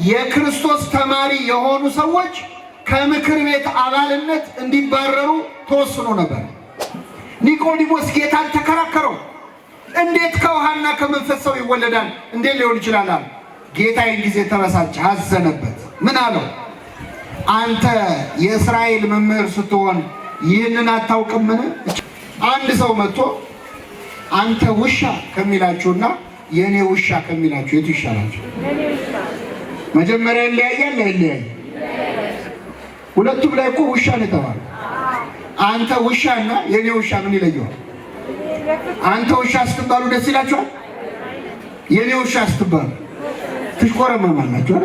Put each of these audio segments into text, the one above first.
የክርስቶስ ተማሪ የሆኑ ሰዎች ከምክር ቤት አባልነት እንዲባረሩ ተወስኖ ነበር። ኒቆዲሞስ ጌታን ተከራከረው። እንዴት ከውሃና ከመንፈስ ሰው ይወለዳል? እንዴት ሊሆን ይችላል? ጌታ ጊዜ ተበሳጨ፣ አዘነበት። ምን አለው? አንተ የእስራኤል መምህር ስትሆን ይህንን አታውቅምን? አንድ ሰው መጥቶ አንተ ውሻ ከሚላችሁና የኔ ውሻ ከሚላችሁ የቱ ይሻላችሁ? መጀመሪያ ይለያያል አይለያይ? ሁለቱም ላይ እኮ ውሻ ነው የተባለው። አንተ ውሻና የኔ ውሻ ምን ይለየዋል? አንተ ውሻ ስትባሉ ደስ ይላችኋል? የኔ ውሻ ስትባሉ ትሽቆረመማላችሁ።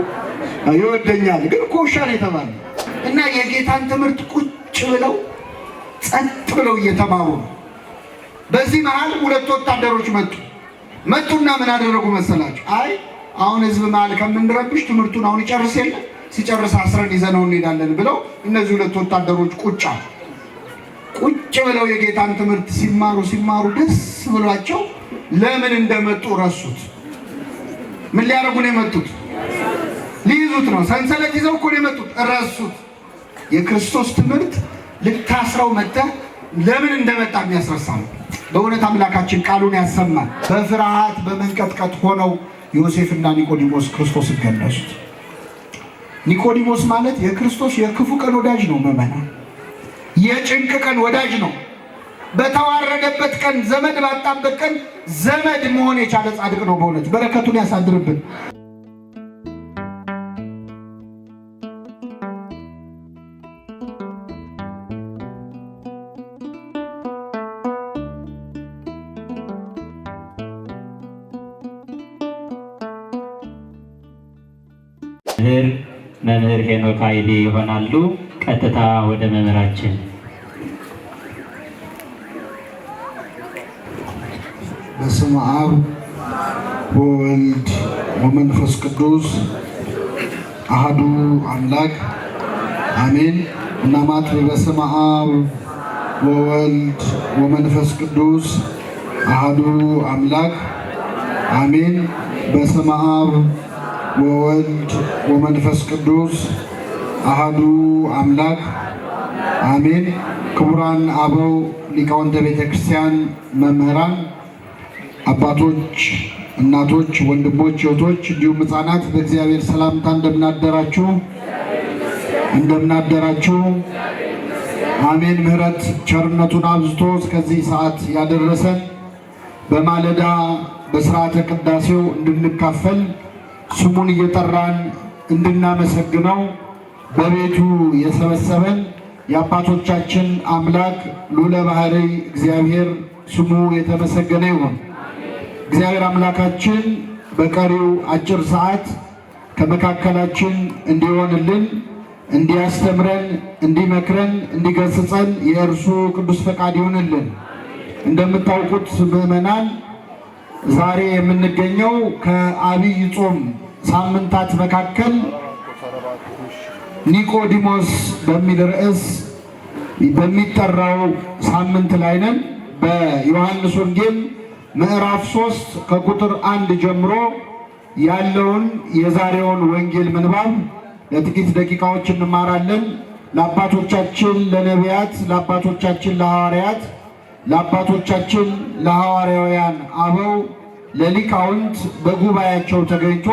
ይወደኛል ግን እኮ ውሻ ነው የተባለው። እና የጌታን ትምህርት ቁጭ ብለው ጸጥ ብለው እየተማሩ ነው። በዚህ መሃል ሁለት ወታደሮች መጡና ምን አደረጉ መሰላችሁ? አይ አሁን ህዝብ መሃል ከምንረብሽ ትምህርቱን አሁን ይጨርስ የለ ሲጨርስ አስረን ይዘነው እንሄዳለን ብለው እነዚህ ሁለት ወታደሮች ቁጭ ብለው የጌታን ትምህርት ሲማሩ ደስ ብሏቸው ለምን እንደመጡ ረሱት። ምን ሊያደርጉ ነው የመጡት? ሊይዙት ነው። ሰንሰለት ይዘው እኮ ነው የመጡት። ረሱት። የክርስቶስ ትምህርት ልታስረው መጥተህ ለምን እንደመጣ የሚያስረሳ ነው። በእውነት አምላካችን ቃሉን ያሰማል። በፍርሃት በመንቀጥቀጥ ሆነው ዮሴፍና ኒቆዲሞስ ክርስቶስን ገነሱት። ኒቆዲሞስ ማለት የክርስቶስ የክፉ ቀን ወዳጅ ነው። ምዕመናን፣ የጭንቅ ቀን ወዳጅ ነው። በተዋረደበት ቀን፣ ዘመድ ባጣበት ቀን ዘመድ መሆን የቻለ ጻድቅ ነው። በእውነት በረከቱን ያሳድርብን። መምህር ሄኖክ ኃይሌ ይሆናሉ። ቀጥታ ወደ መምህራችን። በስመ አብ ወወልድ ወመንፈስ ቅዱስ አሐዱ አምላክ አሜን። እናማት በስመ አብ ወወልድ ወመንፈስ ቅዱስ አሐዱ አምላክ አሜን። በስመ አብ ወወልድ ወመንፈስ ቅዱስ አሐዱ አምላክ አሜን። ክቡራን አበው ሊቃውንተ ቤተ ክርስቲያን፣ መምህራን፣ አባቶች፣ እናቶች፣ ወንድሞች፣ እህቶች እንዲሁም ሕፃናት በእግዚአብሔር ሰላምታ እንደምናደራችሁ አሜን። ምሕረት ቸርነቱን አብዝቶ እስከዚህ ሰዓት ያደረሰን በማለዳ በሥርዓተ ቅዳሴው እንድንካፈል ስሙን እየጠራን እንድናመሰግነው በቤቱ የሰበሰበን የአባቶቻችን አምላክ ልዑለ ባሕርይ እግዚአብሔር ስሙ የተመሰገነ ይሁን። እግዚአብሔር አምላካችን በቀሪው አጭር ሰዓት ከመካከላችን እንዲሆንልን፣ እንዲያስተምረን፣ እንዲመክረን፣ እንዲገስጸን የእርሱ ቅዱስ ፈቃድ ይሁንልን። እንደምታውቁት ምዕመናን ዛሬ የምንገኘው ከአብይ ጾም ሳምንታት መካከል ኒቆዲሞስ በሚል ርዕስ በሚጠራው ሳምንት ላይ ነን። በዮሐንስ ወንጌል ምዕራፍ 3 ከቁጥር 1 ጀምሮ ያለውን የዛሬውን ወንጌል ምንባብ ለጥቂት ደቂቃዎች እንማራለን። ለአባቶቻችን ለነቢያት፣ ለአባቶቻችን ለሐዋርያት፣ ለአባቶቻችን ለሐዋርያውያን አበው ለሊቃውንት በጉባኤያቸው ተገኝቶ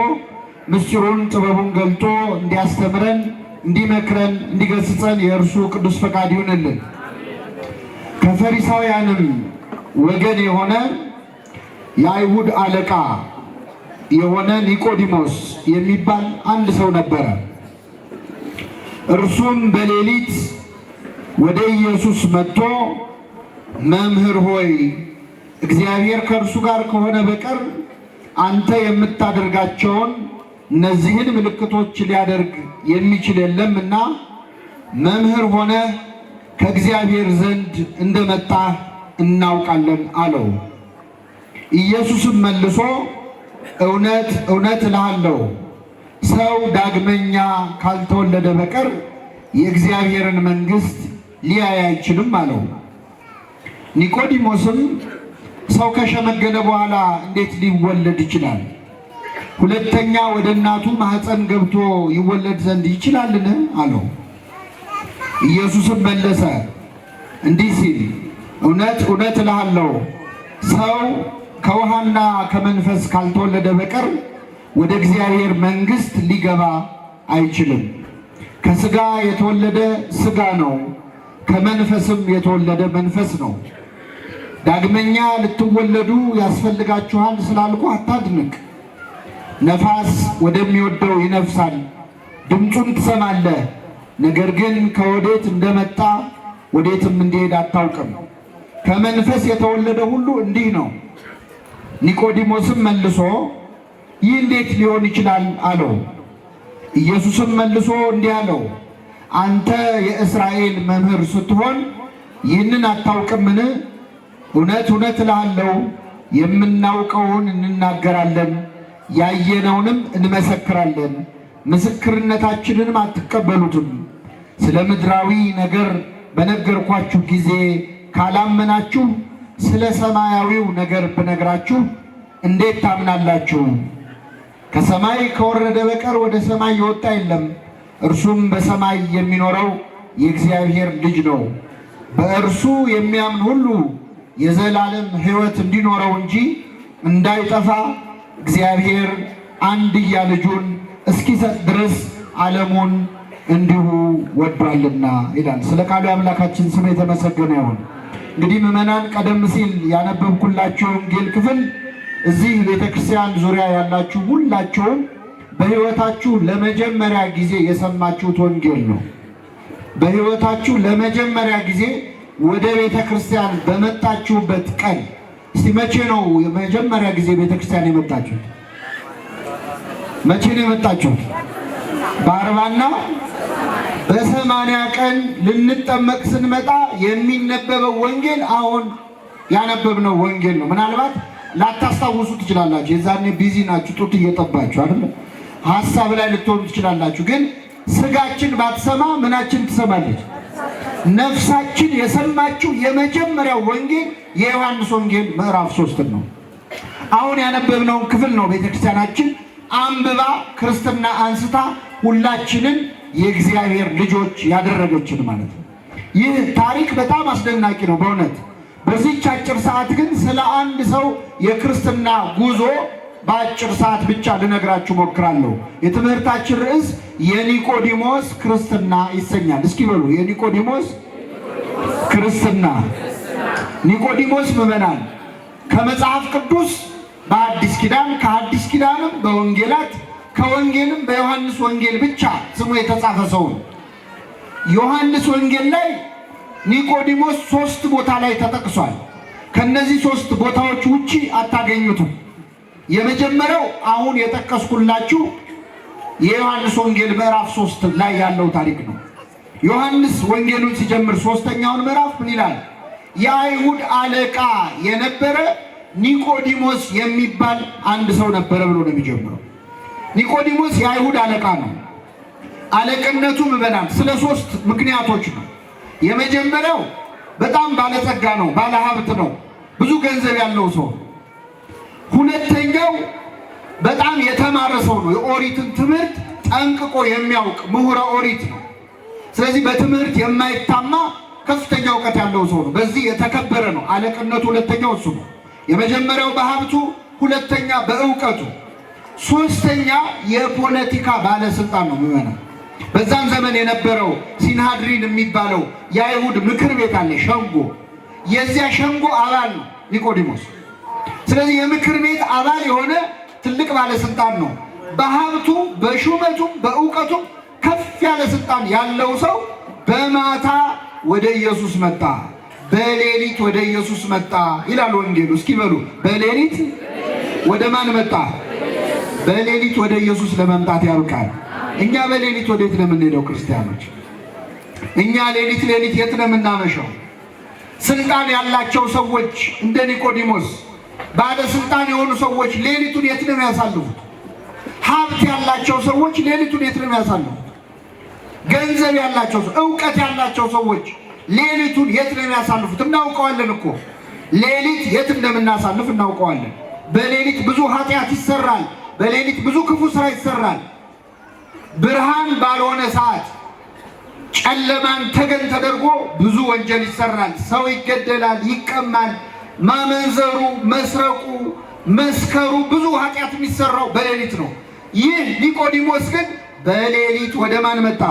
ምስጢሩን ጥበቡን ገልጦ እንዲያስተምረን፣ እንዲመክረን፣ እንዲገስጸን የእርሱ ቅዱስ ፈቃድ ይሁንልን። ከፈሪሳውያንም ወገን የሆነ የአይሁድ አለቃ የሆነ ኒቆዲሞስ የሚባል አንድ ሰው ነበረ። እርሱም በሌሊት ወደ ኢየሱስ መጥቶ መምህር ሆይ እግዚአብሔር ከእርሱ ጋር ከሆነ በቀር አንተ የምታደርጋቸውን እነዚህን ምልክቶች ሊያደርግ የሚችል የለምና መምህር ሆነ ከእግዚአብሔር ዘንድ እንደመጣ እናውቃለን አለው። ኢየሱስም መልሶ እውነት እውነት እልሃለሁ ሰው ዳግመኛ ካልተወለደ በቀር የእግዚአብሔርን መንግሥት ሊያይ አይችልም አለው። ኒቆዲሞስም ሰው ከሸመገለ በኋላ እንዴት ሊወለድ ይችላል? ሁለተኛ ወደ እናቱ ማኅፀን ገብቶ ይወለድ ዘንድ ይችላልን አለው። ኢየሱስም መለሰ እንዲህ ሲል እውነት እውነት እልሃለሁ ሰው ከውሃና ከመንፈስ ካልተወለደ በቀር ወደ እግዚአብሔር መንግሥት ሊገባ አይችልም። ከሥጋ የተወለደ ሥጋ ነው፣ ከመንፈስም የተወለደ መንፈስ ነው። ዳግመኛ ልትወለዱ ያስፈልጋችኋል ስላልኩ አታድንቅ። ነፋስ ወደሚወደው ይነፍሳል፣ ድምፁን ትሰማለህ፣ ነገር ግን ከወዴት እንደመጣ ወዴትም እንዲሄድ አታውቅም። ከመንፈስ የተወለደ ሁሉ እንዲህ ነው። ኒቆዲሞስም መልሶ ይህ እንዴት ሊሆን ይችላል አለው። ኢየሱስም መልሶ እንዲህ አለው፣ አንተ የእስራኤል መምህር ስትሆን ይህንን አታውቅምን? እውነት እውነት እልሃለሁ የምናውቀውን እንናገራለን፣ ያየነውንም እንመሰክራለን፣ ምስክርነታችንንም አትቀበሉትም። ስለ ምድራዊ ነገር በነገርኳችሁ ጊዜ ካላመናችሁ ስለ ሰማያዊው ነገር ብነግራችሁ እንዴት ታምናላችሁ? ከሰማይ ከወረደ በቀር ወደ ሰማይ የወጣ የለም፣ እርሱም በሰማይ የሚኖረው የእግዚአብሔር ልጅ ነው። በእርሱ የሚያምን ሁሉ የዘላለም ሕይወት እንዲኖረው እንጂ እንዳይጠፋ እግዚአብሔር አንድያ ልጁን እስኪሰጥ ድረስ ዓለሙን እንዲሁ ወዷልና ይላል። ስለ ቃሉ አምላካችን ስም የተመሰገነ ይሁን። እንግዲህ ምዕመናን ቀደም ሲል ያነበብኩላችሁ ወንጌል ክፍል እዚህ ቤተክርስቲያን ዙሪያ ያላችሁ ሁላችሁም በሕይወታችሁ ለመጀመሪያ ጊዜ የሰማችሁት ወንጌል ነው። በሕይወታችሁ ለመጀመሪያ ጊዜ ወደ ቤተክርስቲያን በመጣችሁበት ቀን እስቲ መቼ ነው የመጀመሪያ ጊዜ ቤተክርስቲያን የመጣችሁት? መቼ ነው የመጣችሁት? በ40ና በ80 ቀን ልንጠመቅ ስንመጣ የሚነበበው ወንጌል አሁን ያነበብነው ወንጌል ነው። ምናልባት ላታስታውሱ ትችላላችሁ። የዛኔ ቢዚ ናችሁ፣ ጡት እየጠባችሁ አይደል? ሐሳብ ላይ ልትሆኑ ትችላላችሁ። ግን ስጋችን ባትሰማ ምናችን ትሰማለች? ነፍሳችን የሰማችው የመጀመሪያው ወንጌል የዮሐንስ ወንጌል ምዕራፍ 3 ነው። አሁን ያነበብነውን ክፍል ነው ቤተክርስቲያናችን አንብባ ክርስትና አንስታ ሁላችንን የእግዚአብሔር ልጆች ያደረገችን ማለት ነው። ይህ ታሪክ በጣም አስደናቂ ነው በእውነት። በዚህች አጭር ሰዓት ግን ስለ አንድ ሰው የክርስትና ጉዞ በአጭር ሰዓት ብቻ ልነግራችሁ ሞክራለሁ። የትምህርታችን ርዕስ የኒቆዲሞስ ክርስትና ይሰኛል። እስኪ በሉ የኒቆዲሞስ ክርስትና። ኒቆዲሞስ ምዕመናን ከመጽሐፍ ቅዱስ በአዲስ ኪዳን ከአዲስ ኪዳንም በወንጌላት ከወንጌልም በዮሐንስ ወንጌል ብቻ ስሙ የተጻፈ ሰው ነው። ዮሐንስ ወንጌል ላይ ኒቆዲሞስ 3 ቦታ ላይ ተጠቅሷል። ከነዚህ 3 ቦታዎች ውጪ አታገኙትም። የመጀመሪያው አሁን የጠቀስኩላችሁ የዮሐንስ ወንጌል ምዕራፍ 3 ላይ ያለው ታሪክ ነው። ዮሐንስ ወንጌሉን ሲጀምር 3ኛውን ምዕራፍ ምን ይላል? የአይሁድ አለቃ የነበረ ኒቆዲሞስ የሚባል አንድ ሰው ነበረ ብሎ ነው የሚጀምረው። ኒቆዲሞስ የአይሁድ አለቃ ነው። አለቅነቱ ምዕመናን ስለ 3 ምክንያቶች ነው። የመጀመሪያው በጣም ባለጸጋ ነው፣ ባለሀብት ነው፣ ብዙ ገንዘብ ያለው ሰው። ሁለተኛው በጣም የተማረ ሰው ነው፣ የኦሪትን ትምህርት ጠንቅቆ የሚያውቅ ምሁረ ኦሪት ነው። ስለዚህ በትምህርት የማይታማ ከፍተኛ እውቀት ያለው ሰው ነው። በዚህ የተከበረ ነው። አለቅነቱ ሁለተኛው እሱ ነው። የመጀመሪያው በሀብቱ፣ ሁለተኛ በእውቀቱ፣ ሶስተኛ የፖለቲካ ባለስልጣን ነው ምዕመናን። በዛን ዘመን የነበረው ሲንሃድሪን የሚባለው የአይሁድ ምክር ቤት አለ፣ ሸንጎ። የዚያ ሸንጎ አባል ነው ኒቆዲሞስ። ስለዚህ የምክር ቤት አባል የሆነ ትልቅ ባለስልጣን ነው። በሀብቱ በሹመቱም በእውቀቱም ከፍ ያለ ስልጣን ያለው ሰው በማታ ወደ ኢየሱስ መጣ፣ በሌሊት ወደ ኢየሱስ መጣ ይላል ወንጌሉ። እስኪ በሉ በሌሊት ወደ ማን መጣ? በሌሊት ወደ ኢየሱስ ለመምጣት ያብቃል። እኛ በሌሊት ወዴት ነው የምንሄደው ክርስቲያኖች? እኛ ሌሊት የት ነው የምናመሸው? ስልጣን ያላቸው ሰዎች እንደ ኒቆዲሞስ ባለስልጣን የሆኑ ሰዎች ሌሊቱን የት ነው የሚያሳልፉት? ሀብት ያላቸው ሰዎች ሌሊቱን የት ነው የሚያሳልፉት? ገንዘብ ያላቸው እውቀት ያላቸው ሰዎች ሌሊቱን የት ነው የሚያሳልፉት? እናውቀዋለን እኮ ሌሊት የት እንደምናሳልፍ እናውቀዋለን። በሌሊት ብዙ ኃጢአት ይሰራል፣ በሌሊት ብዙ ክፉ ስራ ይሰራል። ብርሃን ባልሆነ ሰዓት ጨለማን ተገን ተደርጎ ብዙ ወንጀል ይሰራል። ሰው ይገደላል፣ ይቀማል። ማመንዘሩ፣ መስረቁ፣ መስከሩ ብዙ ኃጢአት የሚሰራው በሌሊት ነው። ይህ ኒቆዲሞስ ግን በሌሊት ወደ ማን መጣ?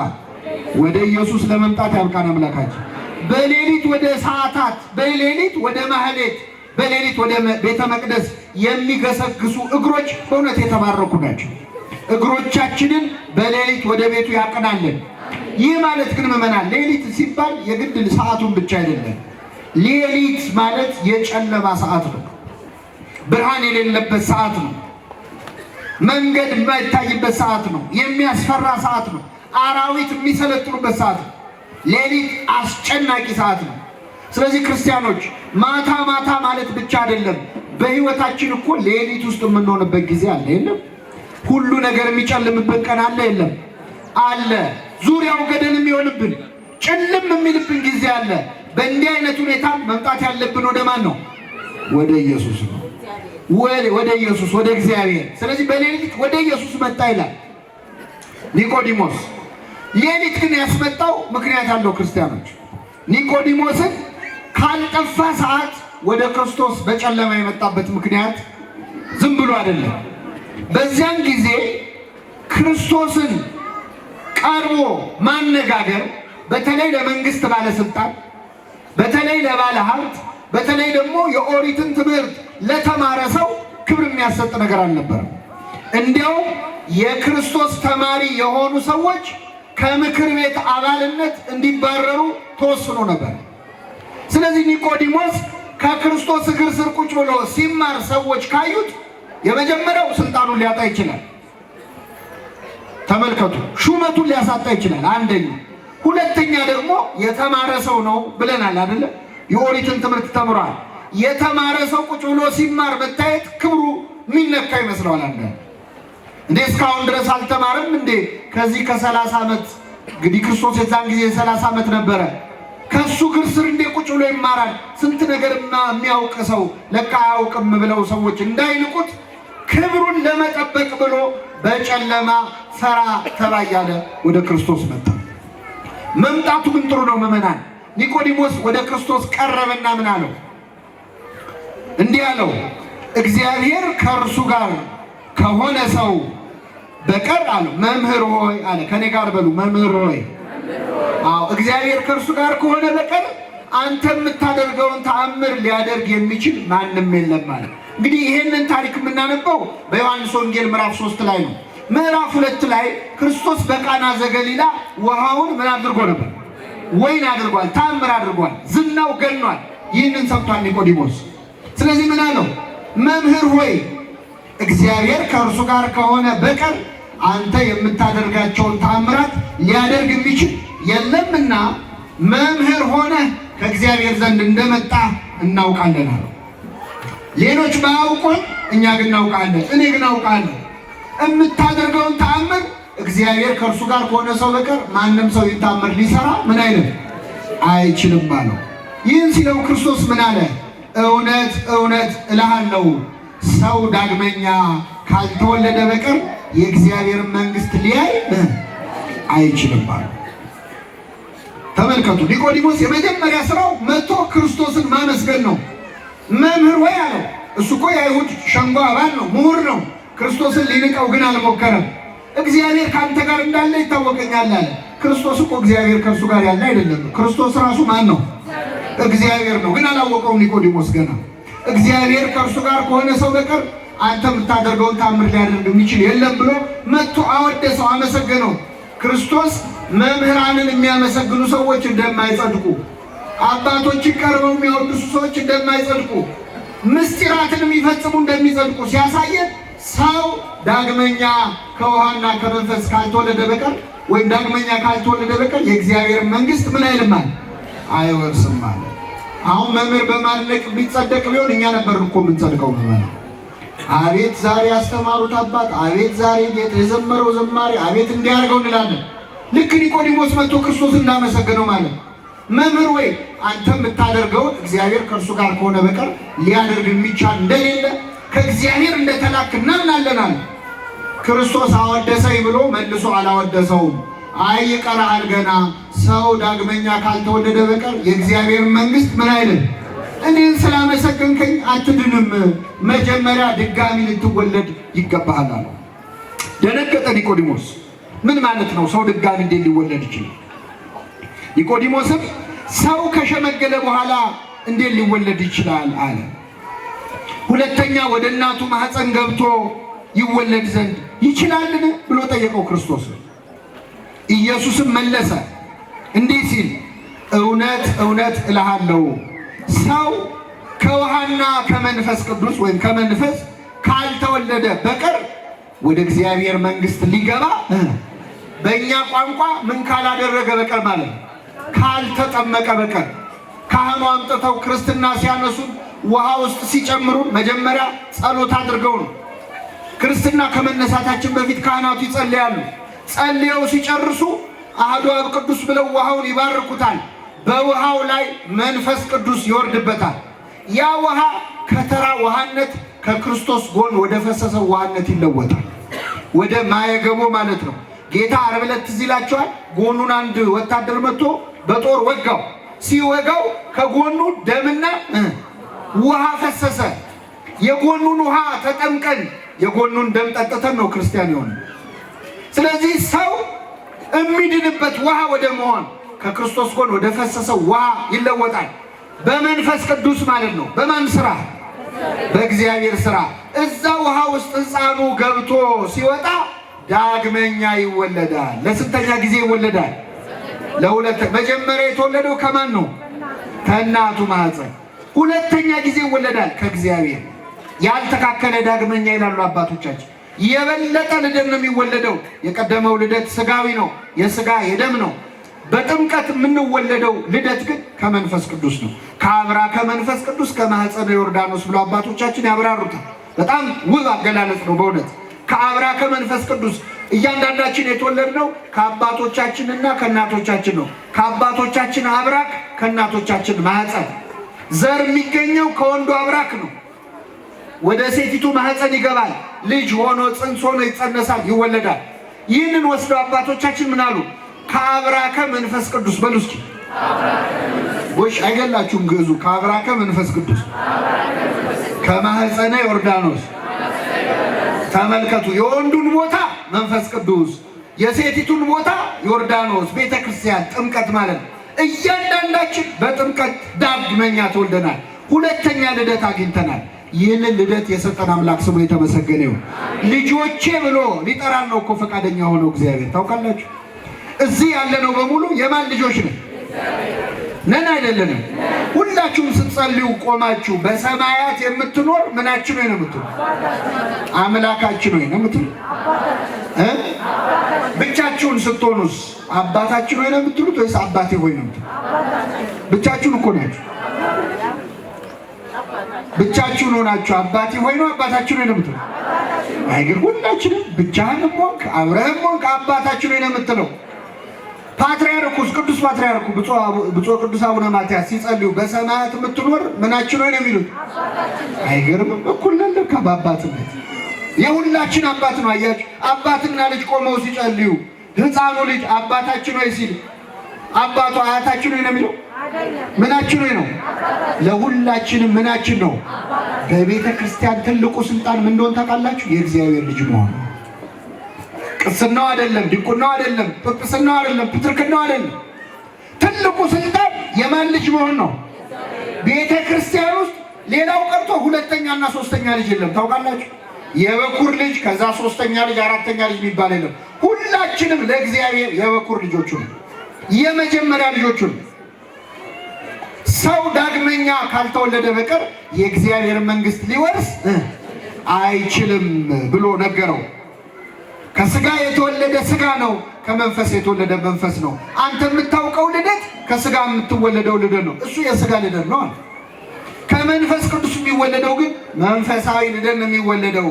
ወደ ኢየሱስ ለመምጣት ያብቃን አምላካችን። በሌሊት ወደ ሰዓታት፣ በሌሊት ወደ ማህሌት፣ በሌሊት ወደ ቤተ መቅደስ የሚገሰግሱ እግሮች በእውነት የተባረኩ ናቸው። እግሮቻችንን በሌሊት ወደ ቤቱ ያቀናለን። ይህ ማለት ግን ምዕመናን ሌሊት ሲባል የግድ ሰዓቱን ብቻ አይደለም። ሌሊት ማለት የጨለማ ሰዓት ነው። ብርሃን የሌለበት ሰዓት ነው። መንገድ የማይታይበት ሰዓት ነው። የሚያስፈራ ሰዓት ነው። አራዊት የሚሰለጥኑበት ሰዓት ነው። ሌሊት አስጨናቂ ሰዓት ነው። ስለዚህ ክርስቲያኖች ማታ ማታ ማለት ብቻ አይደለም። በህይወታችን እኮ ሌሊት ውስጥ የምንሆንበት ጊዜ አለ የለም? ሁሉ ነገር የሚጨልምበት ቀን አለ የለም? አለ። ዙሪያው ገደል የሚሆንብን ጭልም የሚልብን ጊዜ አለ። በእንዲህ አይነት ሁኔታ መምጣት ያለብን ወደ ማን ነው? ወደ ኢየሱስ ነው። ወደ ኢየሱስ፣ ወደ እግዚአብሔር። ስለዚህ በሌሊት ወደ ኢየሱስ መጣ ይላል ኒቆዲሞስ። ሌሊት ግን ያስመጣው ምክንያት አለው። ክርስቲያኖች ኒቆዲሞስን ካልጠፋ ሰዓት ወደ ክርስቶስ በጨለማ የመጣበት ምክንያት ዝም ብሎ አይደለም። በዚያን ጊዜ ክርስቶስን ቀርቦ ማነጋገር በተለይ ለመንግስት ባለስልጣን፣ በተለይ ለባለ ሀብት፣ በተለይ ደግሞ የኦሪትን ትምህርት ለተማረ ሰው ክብር የሚያሰጥ ነገር አልነበረም። እንዲያውም የክርስቶስ ተማሪ የሆኑ ሰዎች ከምክር ቤት አባልነት እንዲባረሩ ተወስኖ ነበር። ስለዚህ ኒቆዲሞስ ከክርስቶስ እግር ስር ቁጭ ብሎ ሲማር ሰዎች ካዩት የመጀመሪያው ስልጣኑን ሊያጣ ይችላል። ተመልከቱ፣ ሹመቱን ሊያሳጣ ይችላል። አንደኛ። ሁለተኛ ደግሞ የተማረ ሰው ነው ብለናል አይደለ? የኦሪትን ትምህርት ተምሯል። የተማረ ሰው ቁጭ ብሎ ሲማር መታየት ክብሩ የሚነካ ይመስለዋል። እንዴ እስካሁን ድረስ አልተማረም እንዴ? ከዚህ ከ30 ዓመት እንግዲህ ክርስቶስ የዛን ጊዜ 30 ዓመት ነበረ። ከሱ እግር ስር እንዴ ቁጭ ብሎ ይማራል? ስንት ነገር የሚያውቅ ሰው ለካ አያውቅም ብለው ሰዎች እንዳይንቁት ክብሩን ለመጠበቅ ብሎ በጨለማ ፈራ ተባ እያለ ወደ ክርስቶስ መጣ። መምጣቱ ግን ጥሩ ነው ምዕመናን። ኒቆዲሞስ ወደ ክርስቶስ ቀረበና ምን አለው? እንዲህ አለው፣ እግዚአብሔር ከእርሱ ጋር ከሆነ ሰው በቀር አለው። መምህር ሆይ አለ። ከኔ ጋር በሉ፣ መምህር ሆይ። አዎ እግዚአብሔር ከእርሱ ጋር ከሆነ በቀር አንተ የምታደርገውን ተአምር ሊያደርግ የሚችል ማንም የለም አለ። እንግዲህ ይህንን ታሪክ የምናነበው በዮሐንስ ወንጌል ምዕራፍ 3 ላይ ነው። ምዕራፍ 2 ላይ ክርስቶስ በቃና ዘገሊላ ውሃውን ምን አድርጎ ነበር? ወይን አድርጓል። ተአምር አድርጓል። ዝናው ገኗል። ይህንን ሰምቷል ኒቆዲሞስ። ስለዚህ ምን አለው? መምህር ሆይ እግዚአብሔር ከእርሱ ጋር ከሆነ በቀር አንተ የምታደርጋቸውን ተአምራት ሊያደርግ የሚችል የለምና መምህር ሆነ ከእግዚአብሔር ዘንድ እንደመጣ እናውቃለን አለው። ሌሎች ባያውቁም እኛ ግን እናውቃለን። እኔ ግን አውቃለሁ። የምታደርገውን ተአምር እግዚአብሔር ከእርሱ ጋር ከሆነ ሰው በቀር ማንም ሰው ይታመር ሊሰራ ምን አይልም አይችልም አለው። ይህን ሲለው ክርስቶስ ምን አለ? እውነት እውነት እልሃለሁ ሰው ዳግመኛ ካልተወለደ በቀር የእግዚአብሔር መንግስት ሊያይ አይችልም አለው። ተመልከቱ፣ ኒቆዲሞስ የመጀመሪያ ስራው መጥቶ ክርስቶስን ማመስገን ነው። መምህር ወይ አለው። እሱ እኮ የአይሁድ ሸንጎ አባል ነው፣ ምሁር ነው። ክርስቶስን ሊንቀው ግን አልሞከረም። እግዚአብሔር ከአንተ ጋር እንዳለ ይታወቀኛል አለ። ክርስቶስ እኮ እግዚአብሔር ከእርሱ ጋር ያለ አይደለም። ክርስቶስ ራሱ ማን ነው? እግዚአብሔር ነው። ግን አላወቀውም ኒቆዲሞስ ገና። እግዚአብሔር ከእርሱ ጋር ከሆነ ሰው በቀር አንተ የምታደርገውን ታምር ሊያደርግ የሚችል የለም ብሎ መጥቶ አወደሰው፣ አመሰገነው። ክርስቶስ መምህራንን የሚያመሰግኑ ሰዎች እንደማይጸድቁ፣ አባቶችን ቀርበው የሚያወድሱ ሰዎች እንደማይጸድቁ፣ ምስጢራትን የሚፈጽሙ እንደሚጸድቁ ሲያሳየን ሰው ዳግመኛ ከውሃና ከመንፈስ ካልተወለደ በቀር ወይም ዳግመኛ ካልተወለደ በቀር የእግዚአብሔር መንግስት ምን አይልማል አይወርስም ማለት። አሁን መምህር በማድነቅ ቢጸደቅ ቢሆን እኛ ነበር እኮ የምንጸድቀው ማለት። አቤት ዛሬ ያስተማሩት አባት፣ አቤት ዛሬ የዘመረው ዘማሪ፣ አቤት እንዲያርገው እንላለን። ልክ ኒቆዲሞስ መጥቶ ክርስቶስ እንዳመሰገነው ማለት። መምህር ወይ አንተ የምታደርገውን እግዚአብሔር ከእርሱ ጋር ከሆነ በቀር ሊያደርግ የሚቻል እንደሌለ ከእግዚአብሔር እንደተላክ እናምናለን አለ። ክርስቶስ አወደሰኝ ብሎ መልሶ አላወደሰውም። አይ ይቀርሃል ገና ሰው ዳግመኛ ካልተወለደ በቀር የእግዚአብሔር መንግስት ምን አይልም። እኔን ስላመሰገንከኝ አትድንም፣ መጀመሪያ ድጋሚ ልትወለድ ይገባሃል አለው። ደነገጠ ኒቆዲሞስ። ምን ማለት ነው? ሰው ድጋሚ እንዴት ሊወለድ ይችላል? ኒቆዲሞስም ሰው ከሸመገለ በኋላ እንዴት ሊወለድ ይችላል አለ። ሁለተኛ ወደ እናቱ ማህፀን ገብቶ ይወለድ ዘንድ ይችላልን ብሎ ጠየቀው ክርስቶስ። ኢየሱስም መለሰ እንዲህ ሲል እውነት እውነት እልሃለሁ ሰው ከውሃና ከመንፈስ ቅዱስ ወይም ከመንፈስ ካልተወለደ በቀር ወደ እግዚአብሔር መንግስት ሊገባ በእኛ ቋንቋ ምን ካላደረገ በቀር ማለት ነው፣ ካልተጠመቀ በቀር። ካህኑ አምጥተው ክርስትና ሲያነሱን ውሃ ውስጥ ሲጨምሩን መጀመሪያ ጸሎት አድርገው ነው። ክርስትና ከመነሳታችን በፊት ካህናቱ ይጸልያሉ። ጸልየው ሲጨርሱ አሐዱ አብ ቅዱስ ብለው ውሃውን ይባርኩታል። በውሃው ላይ መንፈስ ቅዱስ ይወርድበታል። ያ ውሃ ከተራ ውሃነት ከክርስቶስ ጎን ወደ ፈሰሰው ውሃነት ይለወጣል። ወደ ማየገቦ ማለት ነው። ጌታ ዓርብ ዕለት ትዝ ይላችኋል። ጎኑን አንድ ወታደር መጥቶ በጦር ወጋው። ሲወጋው ከጎኑ ደምና ውሃ ፈሰሰ። የጎኑን ውሃ ተጠምቀን የጎኑን ደም ጠጥተን ነው ክርስቲያን የሆነ። ስለዚህ ሰው የሚድንበት ውሃ ወደ መሆን ከክርስቶስ ጎን ወደ ፈሰሰው ውሃ ይለወጣል። በመንፈስ ቅዱስ ማለት ነው። በማን ስራ? በእግዚአብሔር ስራ። እዛ ውሃ ውስጥ ሕፃኑ ገብቶ ሲወጣ ዳግመኛ ይወለዳል። ለስንተኛ ጊዜ ይወለዳል? ለሁለት። መጀመሪያ የተወለደው ከማን ነው? ከእናቱ ማህፀን። ሁለተኛ ጊዜ ይወለዳል ከእግዚአብሔር። ያልተካከለ ዳግመኛ ይላሉ አባቶቻችን። የበለጠ ልደት ነው የሚወለደው። የቀደመው ልደት ስጋዊ ነው፣ የስጋ የደም ነው። በጥምቀት የምንወለደው ልደት ግን ከመንፈስ ቅዱስ ነው። ከአብራ ከመንፈስ ቅዱስ ከማህፀነ ዮርዳኖስ ብሎ አባቶቻችን ያብራሩታል። በጣም ውብ አገላለጽ ነው በእውነት። ከአብራ ከመንፈስ ቅዱስ እያንዳንዳችን የተወለድነው ከአባቶቻችንና ከእናቶቻችን ነው። ከአባቶቻችን አብራክ ከእናቶቻችን ማህፀን። ዘር የሚገኘው ከወንዱ አብራክ ነው። ወደ ሴቲቱ ማህፀን ይገባል። ልጅ ሆኖ ጽንስ ሆኖ ይጸነሳል፣ ይወለዳል። ይህንን ወስደው አባቶቻችን ምን አሉ? ከአብራከ መንፈስ ቅዱስ በሉ እስኪ። ወሽ አይገላችሁም ግዕዙ። ከአብራከ መንፈስ ቅዱስ ከማህፀነ ዮርዳኖስ። ተመልከቱ፣ የወንዱን ቦታ መንፈስ ቅዱስ፣ የሴቲቱን ቦታ ዮርዳኖስ፣ ቤተ ክርስቲያን፣ ጥምቀት ማለት ነው። እያንዳንዳችን በጥምቀት ዳግመኛ ተወልደናል። ሁለተኛ ልደት አግኝተናል። ይህንን ልደት የሰጠን አምላክ ስሙ የተመሰገነ ይሁን። ልጆቼ ብሎ ሊጠራን ነው እኮ ፈቃደኛ ሆነው እግዚአብሔር። ታውቃላችሁ እዚህ ያለነው በሙሉ የማን ልጆች ነን? ነን አይደለንም? ሁላችሁም ስትጸልዩ ቆማችሁ በሰማያት የምትኖር ምናችን ወይ ነው የምትሉ? አምላካችን ወይ ነው የምትሉ? ብቻችሁን ስትሆኑስ አባታችን ወይ ነው የምትሉት ወይስ አባቴ ሆይ ነው የምትሉ? ብቻችሁን እኮ ናችሁ። ብቻችሁን ሆናችሁ አባቴ ሆይ ነው አባታችን ወይ ነው የምትሉ? አይገር ሁላችንም ብቻህንም ሆንክ አብረህም ሆንክ አባታችን ወይ ነው የምትለው። ፓትርያርኩስ ቅዱስ ፓትርያርኩ ብፁዕ ቅዱስ አቡነ ማትያስ ሲጸልዩ በሰማያት የምትኖር ምናችን ወይ ነው የሚሉት? አይገርምም? እኩል ነን ለካ በአባትነት። የሁላችን አባት ነው። አያችሁ አባትና ልጅ ቆመው ሲጸልዩ ሕፃኑ ልጅ አባታችን ወይ ሲል አባቱ አያታችን ወይ ነው የሚለው? ምናችን ወይ ነው? ለሁላችንም ምናችን ነው? በቤተ ክርስቲያን ትልቁ ስልጣን ምን እንደሆነ ታውቃላችሁ? የእግዚአብሔር ልጅ መሆን። ቅስናው አይደለም፣ ዲቁናው አይደለም፣ ጵጵስናው አይደለም፣ ፕትርክናው አይደለም። ትልቁ ስልጣን የማን ልጅ መሆን ነው? ቤተ ክርስቲያን ውስጥ ሌላው ቀርቶ ሁለተኛና ሶስተኛ ልጅ የለም። ታውቃላችሁ? የበኩር ልጅ ከዛ ሶስተኛ ልጅ አራተኛ ልጅ የሚባል የለም። ሁላችንም ለእግዚአብሔር የበኩር ልጆቹ ነው፣ የመጀመሪያ ልጆቹ ነው። ሰው ዳግመኛ ካልተወለደ በቀር የእግዚአብሔር መንግስት ሊወርስ አይችልም ብሎ ነገረው። ከስጋ የተወለደ ስጋ ነው፣ ከመንፈስ የተወለደ መንፈስ ነው። አንተ የምታውቀው ልደት ከስጋ የምትወለደው ልደት ነው። እሱ የስጋ ልደት ነው። ከመንፈስ ቅዱስ የሚወለደው ግን መንፈሳዊ ልደት ነው የሚወለደው።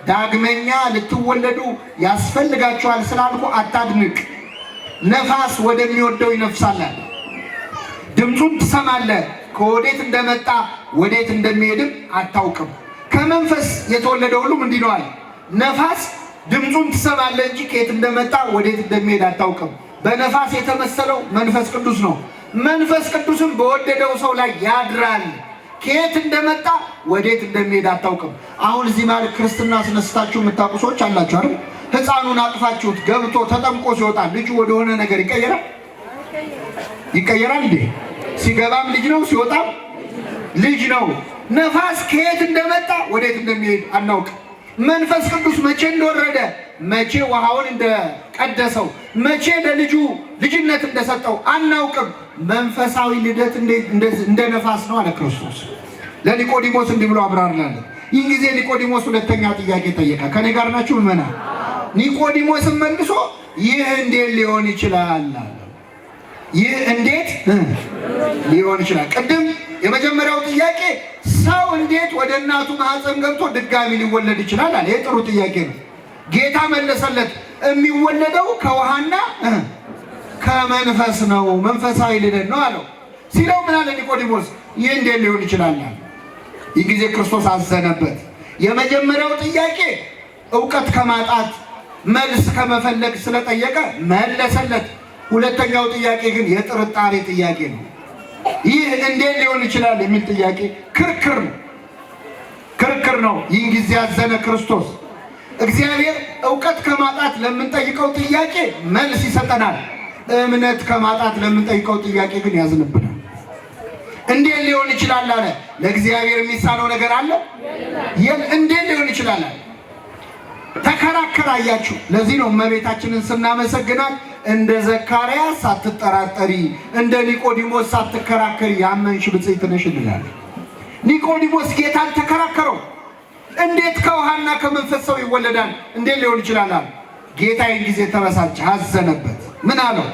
ዳግመኛ ልትወለዱ ያስፈልጋችኋል ስላልኩ አታድንቅ። ነፋስ ወደሚወደው ይነፍሳል። ድምፁን ትሰማለህ፣ ከወዴት እንደመጣ ወዴት እንደሚሄድም አታውቅም። ከመንፈስ የተወለደ ሁሉም እንዲህ ነው አለ። ነፋስ ድምፁን ትሰማለህ እንጂ ከየት እንደመጣ ወዴት እንደሚሄድ አታውቅም። በነፋስ የተመሰለው መንፈስ ቅዱስ ነው። መንፈስ ቅዱስም በወደደው ሰው ላይ ያድራል። ከየት እንደመጣ ወዴት እንደሚሄድ አታውቅም። አሁን እዚህ ማለት ክርስትና አስነስታችሁ የምታውቁ ሰዎች አላችሁ አይደል? ሕፃኑን አቅፋችሁት ገብቶ ተጠምቆ ሲወጣ ልጁ ወደሆነ ነገር ይቀየራል? ይቀየራል እንዴ? ሲገባም ልጅ ነው፣ ሲወጣም ልጅ ነው። ነፋስ ከየት እንደመጣ ወዴት እንደሚሄድ አናውቅም። መንፈስ ቅዱስ መቼ እንደወረደ፣ መቼ ውሃውን እንደቀደሰው፣ መቼ ለልጁ ልጅነት እንደሰጠው አናውቅም። መንፈሳዊ ልደት እንደ ነፋስ ነው አለ ክርስቶስ ለኒቆዲሞስ እንዲህ ብሎ አብራራለት። ይህ ጊዜ ኒቆዲሞስ ሁለተኛ ጥያቄ ጠየቀ። ከኔ ጋር ናችሁ ምዕመናን? ኒቆዲሞስም መልሶ ይህ እንዴት ሊሆን ይችላል? ይህ እንዴት ሊሆን ይችላል? ቅድም የመጀመሪያው ጥያቄ ሰው እንዴት ወደ እናቱ ማህፀን ገብቶ ድጋሚ ሊወለድ ይችላል አለ። ይህ ጥሩ ጥያቄ ነው። ጌታ መለሰለት፣ የሚወለደው ከውሃና ከመንፈስ ነው፣ መንፈሳዊ ልደት ነው አለው። ሲለው ምን አለ ኒቆዲሞስ? ይህ እንዴት ሊሆን ይችላል? ይህ ጊዜ ክርስቶስ አዘነበት። የመጀመሪያው ጥያቄ እውቀት ከማጣት መልስ ከመፈለግ ስለጠየቀ መለሰለት። ሁለተኛው ጥያቄ ግን የጥርጣሬ ጥያቄ ነው። ይህ እንዴት ሊሆን ይችላል የሚል ጥያቄ ክርክር ነው። ይህን ጊዜ ያዘነ ክርስቶስ። እግዚአብሔር እውቀት ከማጣት ለምንጠይቀው ጥያቄ መልስ ይሰጠናል። እምነት ከማጣት ለምንጠይቀው ጥያቄ ግን ያዝንብናል። እንዴት ሊሆን ይችላል አለ። ለእግዚአብሔር የሚሳነው ነገር አለ? እንዴት ሊሆን ይችላል አለ። ተከራከረ። አያችሁ፣ ለዚህ ነው እመቤታችንን ስናመሰግናት እንደ ዘካርያስ ሳትጠራጠሪ፣ እንደ ኒቆዲሞስ ሳትከራከሪ ያመንሽ ብፅዕት ነሽ እንላለን። ኒቆዲሞስ ጌታን ተከራከረው። እንዴት ከውሃና ከመንፈስ ሰው ይወለዳል? እንዴት ሊሆን ይችላል አለ። ጌታ ይህን ጊዜ ተበሳጨ፣ አዘነበት። ምን አለው?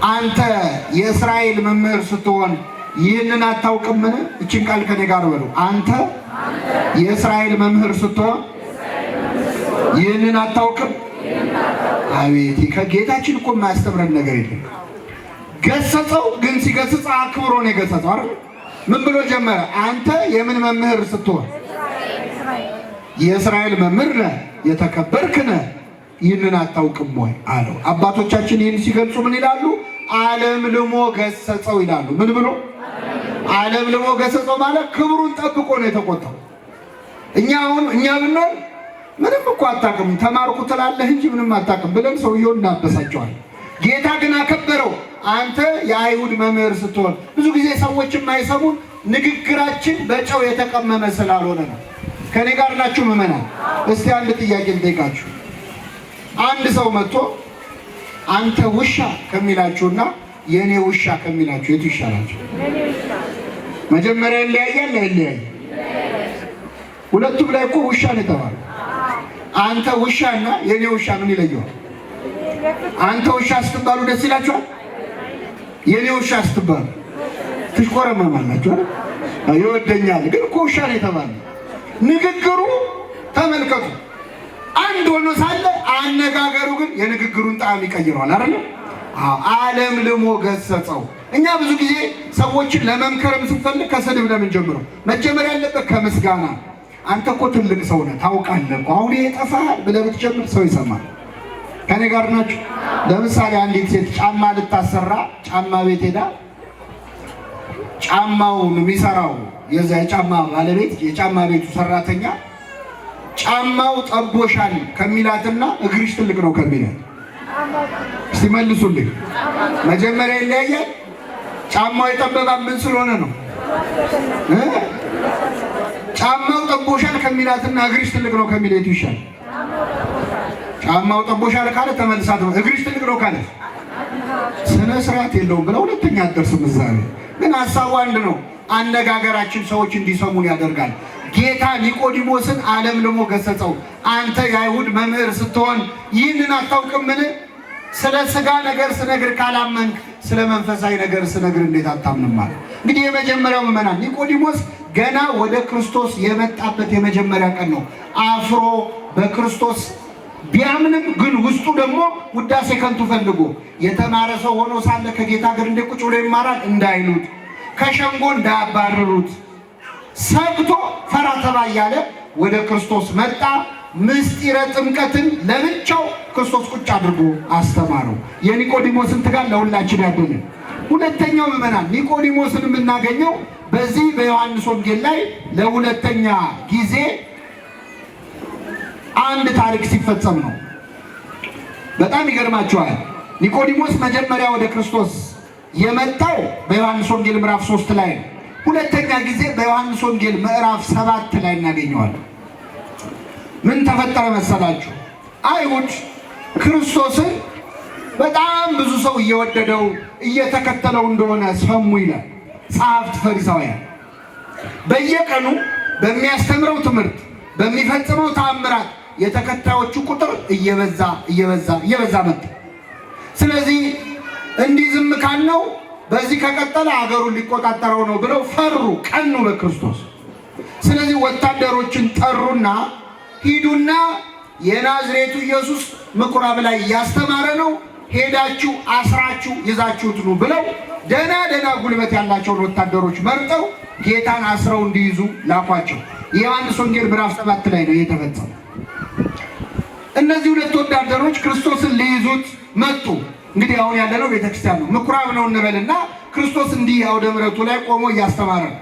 አንተ የእስራኤል መምህር ስትሆን ይህንን አታውቅምን? እችን ቃል ከኔ ጋር በሉ። አንተ የእስራኤል መምህር ስትሆን ይህንን አታውቅም? አቤት! ከጌታችን እኮ የማያስተምረን ነገር የለም። ገሰጸው፣ ግን ሲገስጽ አክብሮ ነው የገሰጸው አይደል? ምን ብሎ ጀመረ? አንተ የምን መምህር ስትሆን? የእስራኤል መምህር ነህ፣ የተከበርክ ነህ፣ ይህንን አታውቅም ወይ አለው። አባቶቻችን ይህን ሲገልጹ ምን ይላሉ? ዓለም ልሞ ገሰጸው ይላሉ። ምን ብሎ? ዓለም ልሞ ገሰጸው ማለት ክብሩን ጠብቆ ነው የተቆጣው። እኛ ብንሆን ምንም እኮ አታውቅም ተማርኩ ትላለህ እንጂ ምንም አታውቅም ብለን ሰውየውን እናበሳቸዋል። ጌታ ግን አከበረው። አንተ የአይሁድ መምህር ስትሆን። ብዙ ጊዜ ሰዎች የማይሰሙን ንግግራችን በጨው የተቀመመ ስላልሆነ ነው። ከኔ ጋር ናችሁ ምዕመናን? እስቲ አንድ ጥያቄ ልጠይቃችሁ። አንድ ሰው መጥቶ አንተ ውሻ ከሚላችሁና የኔ ውሻ ከሚላችሁ የቱ ይሻላችሁ? መጀመሪያ ይለያያል አይለያይም? ሁለቱም ላይ እኮ ውሻ ነው የተባለው። አንተ ውሻና የኔ ውሻ ምን ይለየዋል? አንተ ውሻ ስትባሉ ደስ ይላችኋል? የኔ ውሻ ስትባሉ ትሽኮረመማላችሁ አይደል? ይወደኛል ግን እኮ ውሻ ነው የተባለው። ንግግሩ ተመልከቱ፣ አንድ ሆኖ ሳለ አነጋገሩ ግን የንግግሩን ጣዕም ይቀይረዋል አይደል? ዓለም ልሞ ገሰጸው። እኛ ብዙ ጊዜ ሰዎችን ለመምከርም ስንፈልግ ከስድብ ለምን ጀምረው? መጀመሪያ ያለበት ከምስጋና። አንተ እኮ ትልቅ ሰው ነህ ታውቃለህ እኮ አሁን ይጠፋል ብለህ ብትጀምር ሰው ይሰማል። ከኔ ጋር ናችሁ? ለምሳሌ አንዲት ሴት ጫማ ልታሰራ ጫማ ቤት ሄዳ ጫማውን የሚሰራው የዛ የጫማ ባለቤት የጫማ ቤቱ ሰራተኛ ጫማው ጠቦሻል ከሚላትና እግርሽ ትልቅ ነው ከሚላት እስቲ መልሱልኝ። መጀመሪያ ይለያያል። ጫማው የጠበባ ምን ስለሆነ ነው? ጫማው ጠቦሻል ከሚላትና እግርሽ ትልቅ ነው ከሚላት ይሻል። ጫማው ጠቦሻል ካለ ተመልሳት ነው። እግርሽ ትልቅ ነው ካለ ስነ ስርዓት የለውም ብለው ሁለተኛ አትደርስም። እዛ ግን ሀሳቡ አንድ ነው። አነጋገራችን ሰዎች እንዲሰሙን ያደርጋል። ጌታ ኒቆዲሞስን ዓለም ልሞ ገሰጸው። አንተ የአይሁድ መምህር ስትሆን ይህንን አታውቅምን? ስለ ስጋ ነገር ስነግር ካላመንክ ስለ መንፈሳዊ ነገር ስነግር እንዴት አታምንም? ማለት እንግዲህ የመጀመሪያው ምዕመናን ኒቆዲሞስ ገና ወደ ክርስቶስ የመጣበት የመጀመሪያ ቀን ነው። አፍሮ በክርስቶስ ቢያምንም ግን ውስጡ ደግሞ ውዳሴ ከንቱ ፈልጎ የተማረ ሰው ሆኖ ሳለ ከጌታ ጋር እንደ ቁጭ ብሎ ይማራል እንዳይሉት፣ ከሸንጎ እንዳያባርሩት ሰግቶ ፈራ ተባ እያለ ወደ ክርስቶስ መጣ። ምስጢረ ጥምቀትን ለብቻው ክርስቶስ ቁጭ አድርጎ አስተማረው። የኒቆዲሞስን ትጋት ለሁላችን ያድልን። ሁለተኛው ምዕመናን ኒቆዲሞስን የምናገኘው በዚህ በዮሐንስ ወንጌል ላይ ለሁለተኛ ጊዜ አንድ ታሪክ ሲፈጸም ነው። በጣም ይገርማቸዋል። ኒቆዲሞስ መጀመሪያ ወደ ክርስቶስ የመጣው በዮሐንስ ወንጌል ምዕራፍ 3 ላይ ነው። ሁለተኛ ጊዜ በዮሐንስ ወንጌል ምዕራፍ 7 ላይ እናገኘዋለን። ምን ተፈጠረ መሰላችሁ? አይሁድ ክርስቶስን በጣም ብዙ ሰው እየወደደው እየተከተለው እንደሆነ ሰሙ ይላል። ጸሐፍት ፈሪሳውያን በየቀኑ በሚያስተምረው ትምህርት በሚፈጽመው ተአምራት የተከታዮቹ ቁጥር እየበዛ መጣ። ስለዚህ እንዲህ ዝም ካልነው በዚህ ከቀጠለ አገሩን ሊቆጣጠረው ነው ብለው ፈሩ፣ ቀኑ በክርስቶስ። ስለዚህ ወታደሮችን ጠሩና ሂዱና የናዝሬቱ ኢየሱስ ምኩራብ ላይ እያስተማረ ነው፣ ሄዳችሁ አስራችሁ ይዛችሁት ኑ ብለው ደና ጉልበት ያላቸውን ወታደሮች መርጠው ጌታን አስረው እንዲይዙ ላኳቸው። የዮሐንስ ወንጌል ምዕራፍ 7 ላይ ነው የተፈጸመው። እነዚህ ሁለት ወታደሮች ክርስቶስን ሊይዙት መጡ። እንግዲህ አሁን ያለነው ቤተክርስቲያን ነው፣ ምኩራብ ነው እንበልና ክርስቶስ እንዲህ አውደ ምሕረቱ ላይ ቆሞ እያስተማረ ነው።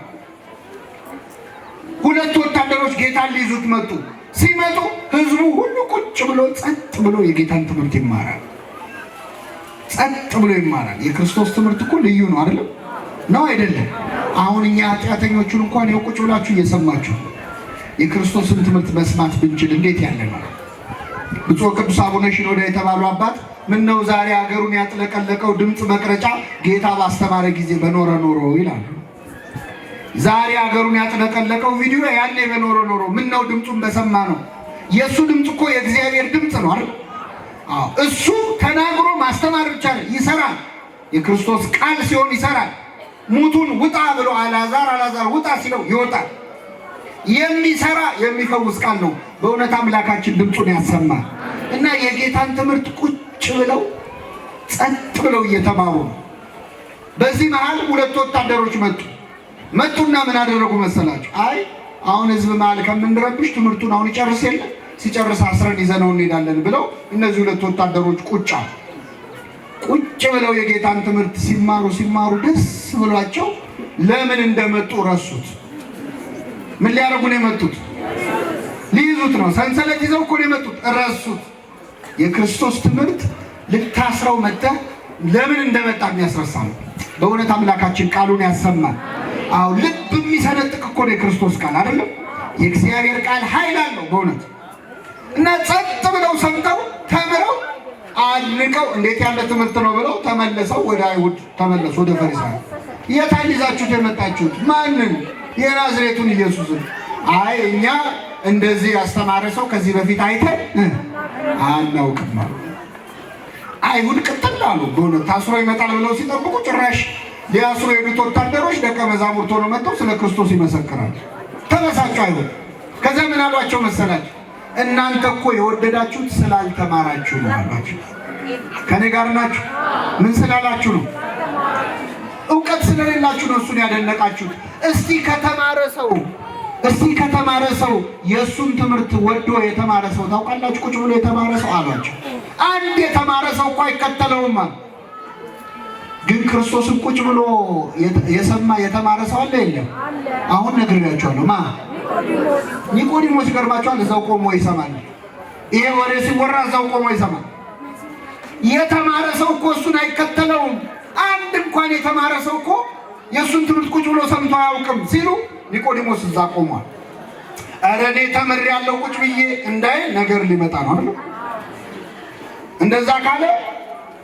ሁለት ወታደሮች ጌታን ሊይዙት መጡ። ሲመጡ ህዝቡ ሁሉ ቁጭ ብሎ ጸጥ ብሎ የጌታን ትምህርት ይማራል። ጸጥ ብሎ ይማራል። የክርስቶስ ትምህርት እኮ ልዩ ነው አይደለም? ነው አይደለም? አሁን እኛ ኃጢአተኞቹን እንኳን ቁጭ ብላችሁ እየሰማችሁ የክርስቶስን ትምህርት መስማት ብንችል እንዴት ያለ ነው። ብፁዕ ቅዱስ አቡነ ሽኖዳ የተባሉ አባት ምን ነው ዛሬ ሀገሩን ያጥለቀለቀው ድምፅ መቅረጫ ጌታ ባስተማረ ጊዜ በኖረ ኖሮ ይላሉ። ዛሬ ሀገሩን ያጥለቀለቀው ቪዲዮ ያኔ በኖረ ኖሮ ምን ነው ድምፁን በሰማ ነው። የእሱ ድምፅ እኮ የእግዚአብሔር ድምፅ ነው አይደል? እሱ ተናግሮ ማስተማር ብቻ ይሰራል። የክርስቶስ ቃል ሲሆን ይሰራል። ሙቱን ውጣ ብሎ አልዓዛር ውጣ ሲለው ይወጣል። የሚሰራ የሚፈውስ ቃል ነው። በእውነት አምላካችን ድምፁን ያሰማል። እና የጌታን ትምህርት ቁጭ ብለው ጸጥ ብለው እየተማሩ ነው። በዚህ መሃል ሁለት ወታደሮች መጡና ምን አደረጉ መሰላችሁ? አይ አሁን ህዝብ መሃል ከምንረብሽ ትምህርቱን አሁን ይጨርስ የለ ሲጨርስ አስረን ይዘነው እንሄዳለን ብለው እነዚህ ሁለት ወታደሮች ቁጭ ብለው የጌታን ትምህርት ሲማሩ ደስ ብሏቸው ለምን እንደመጡ ረሱት። ምን ሊያደርጉ ነው የመጡት? ሊይዙት ነው። ሰንሰለት ይዘው እኮ ነው የመጡት። ረሱት። የክርስቶስ ትምህርት ልታስረው መጥተህ ለምን እንደመጣ የሚያስረሳ ነው። በእውነት አምላካችን ቃሉን ያሰማል። አዎ ልብ የሚሰነጥቅ እኮ ነው የክርስቶስ ቃል አይደለም? የእግዚአብሔር ቃል ኃይል አለው በእውነት። እና ጸጥ ብለው ሰምተው ተምረው አድንቀው እንዴት ያለ ትምህርት ነው ብለው ተመለሰው ወደ አይሁድ ተመለሱ፣ ወደ ፈሪሳውያን። የታን ይዛችሁት የመጣችሁት? ማንን? የናዝሬቱን ኢየሱስን። አይ እኛ እንደዚህ ያስተማረ ሰው ከዚህ በፊት አይተን አናውቅም አሉ። አይሁድ ቅጥል አሉ። በእውነት ታስሮ ይመጣል ብለው ሲጠብቁ ጭራሽ ሊያስሩ የሄዱት ወታደሮች ደቀ መዛሙርት ሆነው መጥተው ስለ ክርስቶስ ይመሰክራሉ። ተበሳጩ አይሁድ። ከዛ ምን አሏቸው መሰላችሁ? እናንተ እኮ የወደዳችሁት ስላልተማራችሁ ነው አሏቸው። ከኔ ጋር ናችሁ? ምን ስላላችሁ ነው? እውቀት ስለሌላችሁ ነው እሱን ያደነቃችሁት። እስቲ ከተማረ ሰው የእሱን ትምህርት ወዶ የተማረ ሰው ታውቃላችሁ? ቁጭ ብሎ የተማረ ሰው አሏቸው። አንድ የተማረ ሰው እኮ አይከተለውም አሉ። ግን ክርስቶስን ቁጭ ብሎ የሰማ የተማረ ሰው አለ የለም? አሁን ነግሬያቸዋለሁ። ኒቆዲሞስ ይገርማቸዋል። እዛው ቆሞ ይሰማል። ይሄ ወሬ ሲወራ እዛው ቆሞ ይሰማል። የተማረ ሰው እኮ እሱን አይከተለውም። አንድ እንኳን የተማረ ሰው እኮ የእሱን ትምህርት ቁጭ ብሎ ሰምቶ አያውቅም ሲሉ ኒቆዲሞስ እዛ ቆሟል። ኧረ እኔ ተምሬያለሁ ቁጭ ብዬ እንዳይ ነገር ሊመጣ ነው አይደል? እንደዛ ካለ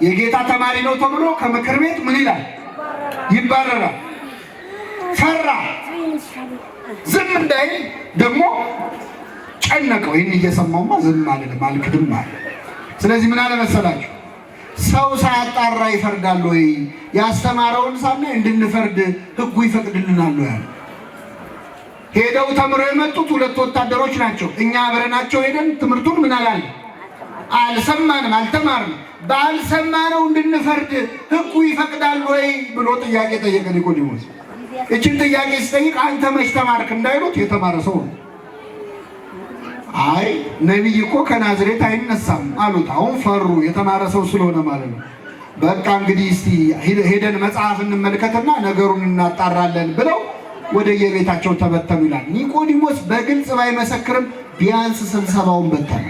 የጌታ ተማሪ ነው ተብሎ ከምክር ቤት ምን ይላል? ይባረራል። ፈራ። ዝም እንዳይል ደግሞ ጨነቀው። ይህን እየሰማውማ ዝም አልክድም አለ። ስለዚህ ምን አለ መሰላችሁ? ሰው ሳያጣራ ይፈርዳል ወይ? ያስተማረውን ሳናይ እንድንፈርድ ሕጉ ይፈቅድልናል ወይ? ሄደው ተምረው የመጡት ሁለት ወታደሮች ናቸው። እኛ አብረናቸው ሄደን ትምህርቱን ምን አላለ? አልሰማንም፣ አልተማርንም። ባልሰማነው እንድንፈርድ ሕጉ ይፈቅዳል ወይ ብሎ ጥያቄ ጠየቀ ኒቆዲሞስ። እችን ጥያቄ ሲጠይቅ አንተ መች ተማርክ እንዳይሉት የተማረ ሰው ነው። አይ ነቢይ እኮ ከናዝሬት አይነሳም አሉት። አሁን ፈሩ፣ የተማረ ሰው ስለሆነ ማለት ነው። በቃ እንግዲህ እስቲ ሄደን መጽሐፍ እንመልከትና ነገሩን እናጣራለን ብለው ወደ የቤታቸው ተበተኑ ይላል። ኒቆዲሞስ በግልጽ ባይመሰክርም ቢያንስ ስብሰባውን በተነ።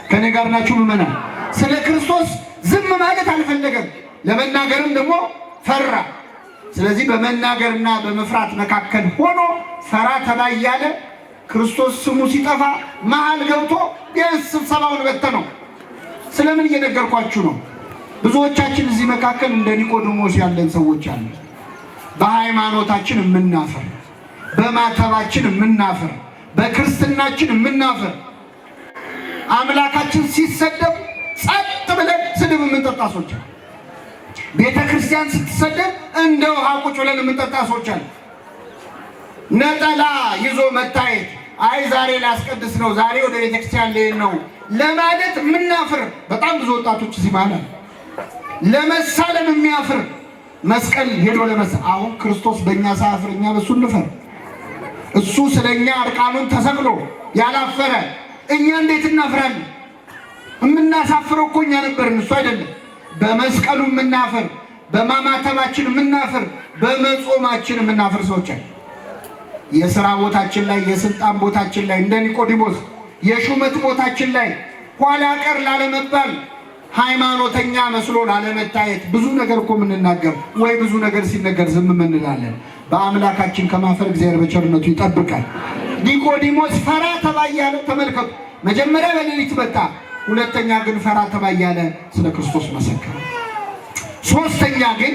ከኔ ጋር ናችሁ ምዕመናን? ስለ ክርስቶስ ዝም ማለት አልፈለገም፣ ለመናገርም ደግሞ ፈራ። ስለዚህ በመናገርና በመፍራት መካከል ሆኖ ፈራ ተባ እያለ ክርስቶስ ስሙ ሲጠፋ መሃል ገብቶ ቢያንስ ስብሰባውን በተነው። ስለምን እየነገርኳችሁ ነው? ብዙዎቻችን እዚህ መካከል እንደ ኒቆዲሞስ ያለን ሰዎች አሉ። በሃይማኖታችን የምናፍር፣ በማተባችን የምናፍር፣ በክርስትናችን የምናፍር፣ አምላካችን ሲሰደብ ጸጥ ብለን ስድብ የምንጠጣ ሰዎች አሉ። ቤተ ክርስቲያን ስትሰደብ እንደ ውሃ ቁጭ ብለን የምንጠጣ ሰዎች አሉ። ነጠላ ይዞ መታየት፣ አይ ዛሬ ላስቀድስ ነው፣ ዛሬ ወደ ቤተ ክርስቲያን ልሄድ ነው ለማለት የምናፍር በጣም ብዙ ወጣቶች እዚህ ማለት ለመሳለም የሚያፍር መስቀል ሄዶ አሁን ክርስቶስ በእኛ ሳያፍር እኛ በሱ እንፈር። እሱ ስለኛ እርቃኑን ተሰቅሎ ያላፈረ እኛ እንዴት እናፍራለን? የምናሳፍረው እኮ እኛ ነበርን፣ እሱ አይደለም። በመስቀሉ የምናፍር፣ በማማተባችን የምናፍር፣ በመጾማችን የምናፍር ሰዎች አሉ። የሥራ ቦታችን ላይ፣ የስልጣን ቦታችን ላይ እንደ ኒቆዲሞስ፣ የሹመት ቦታችን ላይ ኋላ ቀር ላለመባል፣ ሃይማኖተኛ መስሎ ላለመታየት ብዙ ነገር እኮ የምንናገር ወይ ብዙ ነገር ሲነገር ዝም እንላለን። በአምላካችን ከማፈር እግዚአብሔር በቸርነቱ ይጠብቃል። ኒቆዲሞስ ፈራ ተባ እያለ ተመልከቱ። መጀመሪያ በሌሊት መጣ፣ ሁለተኛ ግን ፈራ ተባ እያለ ስለ ክርስቶስ መሰከረ። ሶስተኛ ግን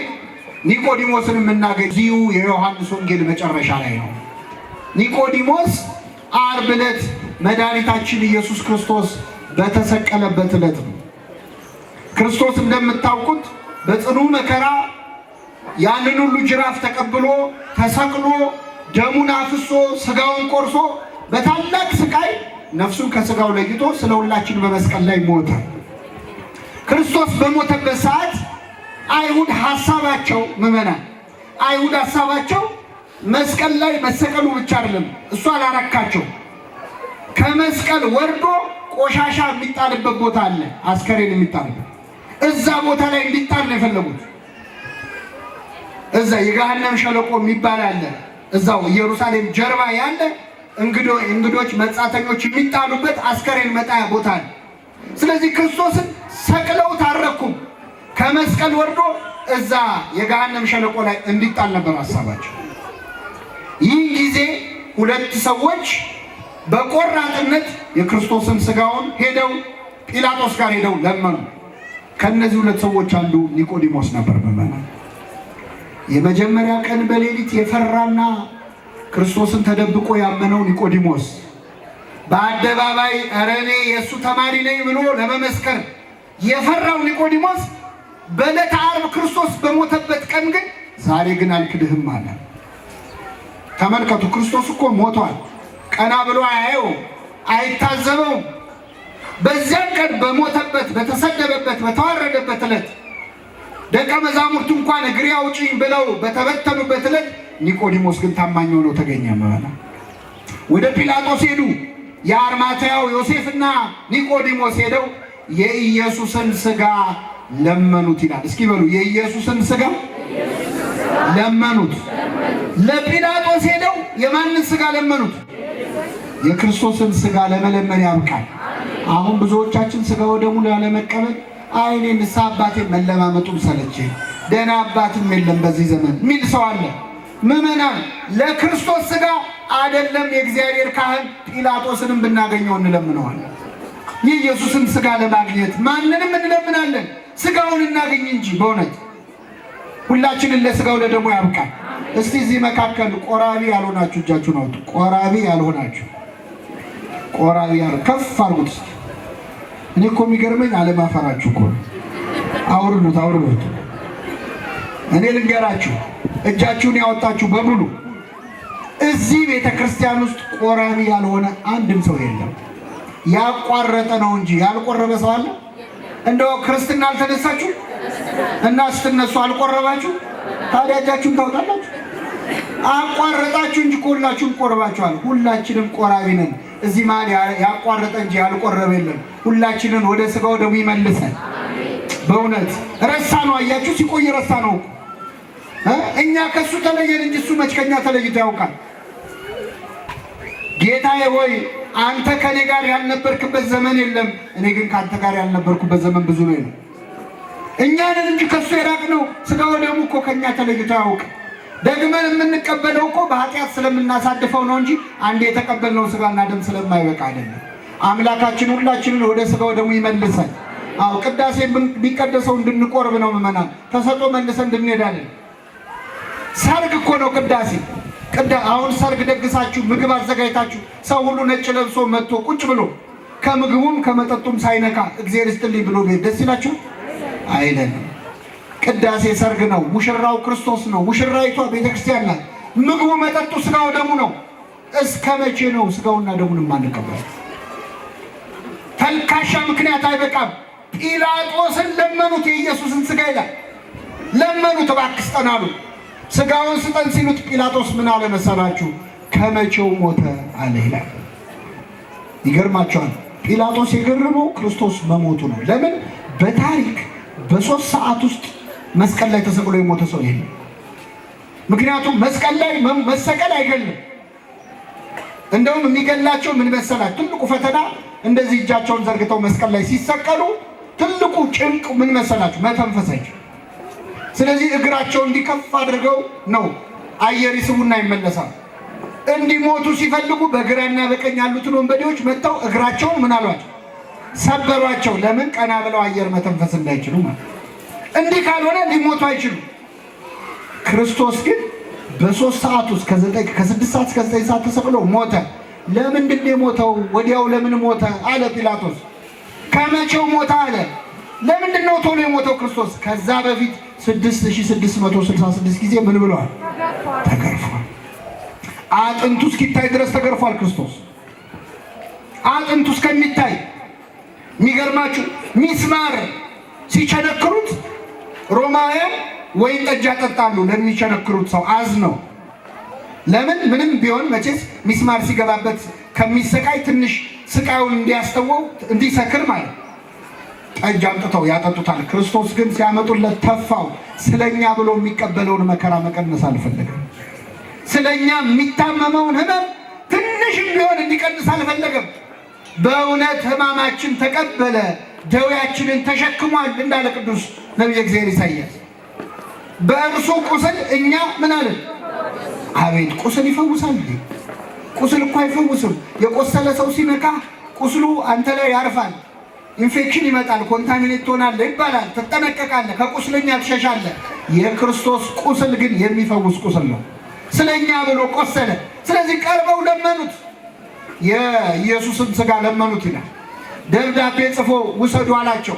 ኒቆዲሞስን የምናገኝ እዚሁ የዮሐንስ ወንጌል መጨረሻ ላይ ነው። ኒቆዲሞስ ዓርብ ዕለት መድኃኒታችን ኢየሱስ ክርስቶስ በተሰቀለበት ዕለት ነው። ክርስቶስ እንደምታውቁት በጽኑ መከራ ያንን ሁሉ ጅራፍ ተቀብሎ ተሰቅሎ ደሙን አፍሶ ስጋውን ቆርሶ በታላቅ ስቃይ ነፍሱን ከስጋው ለይቶ ስለ ሁላችን በመስቀል ላይ ሞተ። ክርስቶስ በሞተበት ሰዓት አይሁድ ሐሳባቸው ምዕመናን፣ አይሁድ ሐሳባቸው መስቀል ላይ መሰቀሉ ብቻ አይደለም፣ እሱ አላረካቸው። ከመስቀል ወርዶ ቆሻሻ የሚጣልበት ቦታ አለ፣ አስከሬን የሚጣልበት እዛ ቦታ ላይ እንዲጣል ነው የፈለጉት። እዛ የገሃነም ሸለቆ የሚባል አለ፣ እዛው ኢየሩሳሌም ጀርባ ያለ እንግዶች መጻተኞች የሚጣሉበት አስከሬን መጣያ ቦታ አለ። ስለዚህ ክርስቶስን ሰቅለው ታረኩም፣ ከመስቀል ወርዶ እዛ የገሃነም ሸለቆ ላይ እንዲጣል ነበር ሐሳባቸው። ይህ ጊዜ ሁለት ሰዎች በቆራጥነት የክርስቶስን ስጋውን ሄደው ጲላጦስ ጋር ሄደው ለመኑ። ከነዚህ ሁለት ሰዎች አንዱ ኒቆዲሞስ ነበር። በመናን የመጀመሪያ ቀን በሌሊት የፈራና ክርስቶስን ተደብቆ ያመነው ኒቆዲሞስ በአደባባይ ኧረ እኔ የእሱ ተማሪ ነኝ ብሎ ለመመስከር የፈራው ኒቆዲሞስ በዕለተ ዓርብ ክርስቶስ በሞተበት ቀን ግን ዛሬ ግን አልክድህም አለ። ተመልከቱ፣ ክርስቶስ እኮ ሞቷል። ቀና ብሎ አያየው፣ አይታዘበውም። በዚያን ቀን በሞተበት፣ በተሰደበበት፣ በተዋረደበት ዕለት ደቀ መዛሙርቱ እንኳን እግሬ አውጪኝ ብለው በተበተኑበት ዕለት ኒቆዲሞስ ግን ታማኝ ሆኖ ተገኘ። ወደ ጲላጦስ ሄዱ። የአርማትያው ዮሴፍና ኒቆዲሞስ ሄደው የኢየሱስን ስጋ ለመኑት ይላል። እስኪ በሉ የኢየሱስን ስጋ ለመኑት። ለጲላጦስ ሄደው የማንን ስጋ ለመኑት? የክርስቶስን ስጋ ለመለመን ያብቃል። አሁን ብዙዎቻችን ስጋ ወደሙ ላለመቀበል አይኔ ንስሐ አባቴ መለማመጡም ሰለቸኝ፣ ደህና አባትም የለም በዚህ ዘመን ሚል ሰው አለ። ምዕመናን ለክርስቶስ ስጋ አይደለም የእግዚአብሔር ካህን ጲላጦስንም ብናገኘው እንለምነዋለን። የኢየሱስን ስጋ ለማግኘት ማንንም እንለምናለን፣ ስጋውን እናገኝ እንጂ። በእውነት ሁላችንን ለስጋው ለደሙ ያብቃል። እስቲ እዚህ መካከል ቆራቢ ያልሆናችሁ እጃችሁን አውጡ። ቆራቢ ያልሆናችሁ ቆራቢ ከፍ አድርጉት። እኔ እኮ የሚገርመኝ አለማፈራችሁ እኮ። አውርዱት አውርዱት። እኔ ልንገራችሁ፣ እጃችሁን ያወጣችሁ በሙሉ እዚህ ቤተ ክርስቲያን ውስጥ ቆራቢ ያልሆነ አንድም ሰው የለም። ያቋረጠ ነው እንጂ ያልቆረበ ሰው አለ? እንደው ክርስትና አልተነሳችሁ እና ስትነሱ አልቆረባችሁ? ታዲያ እጃችሁን ታወጣላችሁ? አቋረጣችሁ እንጂ ሁላችሁም ቆርባችኋል። ሁላችንም ቆራቢ ነን። እዚህ ማን ያቋረጠ እንጂ ያልቆረበ የለም። ሁላችንን ወደ ስጋው ደሙ ይመልሰን። በእውነት ረሳ ነው። አያችሁ ሲቆይ ረሳ ነው። እኛ ከሱ ተለየን እንጂ እሱ መች ከኛ ተለይቶ ያውቃል? ጌታዬ ሆይ አንተ ከኔ ጋር ያልነበርክበት ዘመን የለም፣ እኔ ግን ከአንተ ጋር ያልነበርኩበት ዘመን ብዙ ነው። እኛንን እንጂ ከሱ የራቅነው ስጋው ደሙ እኮ ከኛ ተለይቶ ያውቅ። ደግመን የምንቀበለው እኮ በኃጢአት ስለምናሳድፈው ነው እንጂ አንድ የተቀበልነው ስጋና ደም ስለማይበቃ አይደለም። አምላካችን ሁላችንን ወደ ስጋው ደሙ ይመልሰን። አዎ ቅዳሴ ቢቀደሰው እንድንቆርብ ነው ምእመናን። ተሰጦ መልሰን እንድንሄዳለን። ሰርግ እኮ ነው ቅዳሴ። አሁን ሰርግ ደግሳችሁ ምግብ አዘጋጅታችሁ ሰው ሁሉ ነጭ ለብሶ መጥቶ ቁጭ ብሎ ከምግቡም ከመጠጡም ሳይነካ እግዚአብሔር ይስጥልኝ ብሎ ቤት ደስ ይላችሁ አይደለም? ቅዳሴ ሰርግ ነው። ሙሽራው ክርስቶስ ነው። ሙሽራይቷ ቤተክርስቲያን ናት። ምግቡ መጠጡ ስጋው ደሙ ነው። እስከ መቼ ነው ስጋውና ደሙን የማንቀበለው? ተልካሻ ምክንያት አይበቃም። ጲላጦስን ለመኑት፣ የኢየሱስን ስጋ ይላል። ለመኑት፣ እባክህ ስጠን አሉ። ስጋውን ስጠን ሲሉት ጲላጦስ ምን አለ መሰላችሁ? ከመቼው ሞተ አለ ይላል። ይገርማቸዋል። ጲላጦስ የገረመው ክርስቶስ መሞቱ ነው። ለምን? በታሪክ በ3 ሰዓት ውስጥ መስቀል ላይ ተሰቅሎ የሞተ ሰው የለም። ምክንያቱም መስቀል ላይ መሰቀል አይገልም። እንደውም የሚገላቸው ምን መሰላችሁ? ትልቁ ፈተና እንደዚህ እጃቸውን ዘርግተው መስቀል ላይ ሲሰቀሉ ትልቁ ጭንቅ ምን መሰላችሁ? መተንፈሳቸው። ስለዚህ እግራቸው እንዲከፍ አድርገው ነው አየር ይስቡና ይመለሳሉ። እንዲሞቱ ሲፈልጉ በግራና በቀኝ ያሉትን ወንበዴዎች መጥተው እግራቸውን ምን አሏቸው? ሰበሯቸው። ለምን? ቀና ብለው አየር መተንፈስ እንዳይችሉ ማለት። እንዲህ ካልሆነ ሊሞቱ አይችሉም። ክርስቶስ ግን በ3 ሰዓት ውስጥ ከ6 ሰዓት እስከ 9 ሰዓት ተሰቅሎ ሞተ። ለምንድን ነው የሞተው? ወዲያው ለምን ሞተ አለ ጲላጦስ። ከመቼው ሞተ አለ። ለምንድን ነው ቶሎ የሞተው ክርስቶስ? ከዛ በፊት 6666 ጊዜ ምን ብሏል? ተገርፏል። አጥንቱ እስኪታይ ድረስ ተገርፏል ክርስቶስ። አጥንቱ እስከሚታይ። የሚገርማችሁ ሚስማር ሲቸነክሩት ሮማውያን ወይን ጠጅ ያጠጣሉ ለሚቸነክሩት ሰው አዝነው። ለምን? ምንም ቢሆን መቼስ ሚስማር ሲገባበት ከሚሰቃይ ትንሽ ስቃዩን እንዲያስተወው እንዲሰክር ማለት ጠጅ አምጥተው ያጠጡታል። ክርስቶስ ግን ሲያመጡለት ተፋው። ስለኛ ብሎ የሚቀበለውን መከራ መቀነስ አልፈለገም። ስለኛ የሚታመመውን ሕመም ትንሽም ቢሆን እንዲቀንስ አልፈለገም። በእውነት ሕማማችን ተቀበለ፣ ደዌያችንን ተሸክሟል እንዳለ ቅዱስ ነቢየ እግዚአብሔር ኢሳይያስ። በእርሱ ቁስል እኛ ምን አለን? አቤት ቁስል ይፈውሳል እንዴ? ቁስል እኮ አይፈውስም። የቆሰለ ሰው ሲነካ ቁስሉ አንተ ላይ ያርፋል። ኢንፌክሽን ይመጣል፣ ኮንታሚኔት ትሆናለህ ይባላል። ትጠነቀቃለህ፣ ከቁስለኛ ትሸሻለህ። የክርስቶስ ቁስል ግን የሚፈውስ ቁስል ነው። ስለኛ ብሎ ቆሰለ። ስለዚህ ቀርበው ለመኑት፣ የኢየሱስን ስጋ ለመኑት ይላል። ደብዳቤ ጽፎ ውሰዱ አላቸው።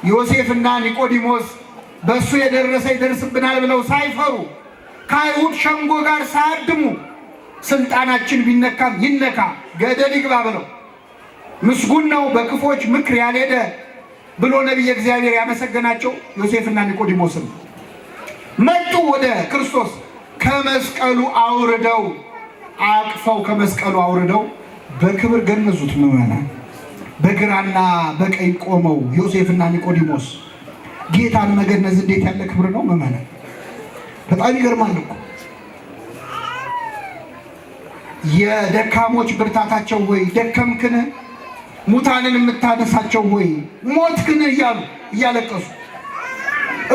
ዮሴፍና ኒቆዲሞስ በእሱ የደረሰ ይደርስብናል ብለው ሳይፈሩ ከአይሁድ ሸንጎ ጋር ሳያድሙ ስልጣናችን ቢነካም ይነካ ገደል ይግባ ብለው ምስጉን ነው በክፎች ምክር ያልሄደ ብሎ ነቢየ እግዚአብሔር ያመሰገናቸው ዮሴፍና ኒቆዲሞስን መጡ ወደ ክርስቶስ። ከመስቀሉ አውርደው አቅፈው ከመስቀሉ አውርደው በክብር ገነዙት። ምዕመናን በግራና በቀኝ ቆመው ዮሴፍና ኒቆዲሞስ ጌታን መገነዝ እንዴት ያለ ክብር ነው ምዕመናን! በጣም ይገርማል እኮ። የደካሞች ብርታታቸው ወይ ደከምክን፣ ሙታንን የምታነሳቸው ወይ ሞትክን እያሉ እያለቀሱ፣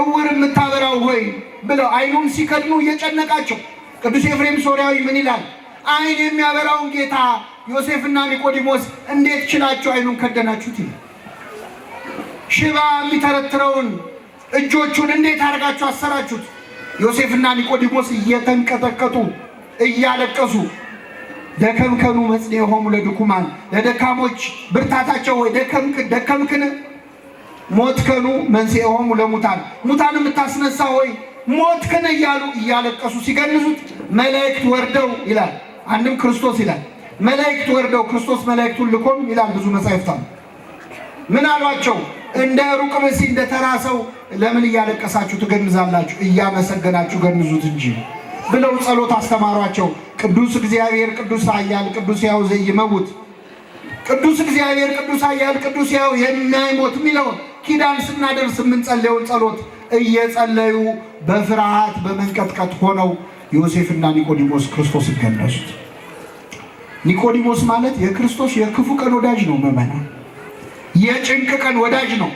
እውር የምታበራው ወይ ብለው አይኑን ሲከድኑ እየጨነቃቸው ቅዱስ ኤፍሬም ሶርያዊ ምን ይላል? አይን የሚያበራውን ጌታ ዮሴፍና ኒቆዲሞስ እንዴት ችላችሁ አይኑን ከደናችሁት ይላል። ሽባ የሚተረትረውን እጆቹን እንዴት አድርጋችሁ አሰራችሁት? ዮሴፍና ኒቆዲሞስ እየተንቀጠቀጡ እያለቀሱ ደከምከኑ መጽንዔሆሙ ለድኩማን፣ ለደካሞች ብርታታቸው ወይ ደከምክን፣ ሞትከኑ መንሥዔሆሙ ለሙታን፣ ሙታን የምታስነሳ ሆይ ሞትክን እያሉ እያለቀሱ ሲገንዙት መላእክት ወርደው ይላል። አንድም ክርስቶስ ይላል መላእክት ወርደው ክርስቶስ መላእክቱን ልኮም ይላል ብዙ መጻሕፍት። ምን አሏቸው? እንደ ሩቅ ብእሲ እንደ ተራ ሰው ለምን እያለቀሳችሁ ትገንዛላችሁ? እያመሰገናችሁ ገንዙት እንጂ ብለው ጸሎት አስተማሯቸው። ቅዱስ እግዚአብሔር ቅዱስ ኃያል ቅዱስ ሕያው ዘኢይመውት ቅዱስ እግዚአብሔር ቅዱስ ኃያል ቅዱስ ሕያው የማይሞት የሚለውን ኪዳን ስናደርስ የምንጸልየውን ጸሎት እየጸለዩ በፍርሃት በመንቀጥቀጥ ሆነው ዮሴፍና ኒቆዲሞስ ክርስቶስን ገነዙት። ኒቆዲሞስ ማለት የክርስቶስ የክፉ ቀን ወዳጅ ነው። ምዕመናን የጭንቅ ቀን ወዳጅ ነው።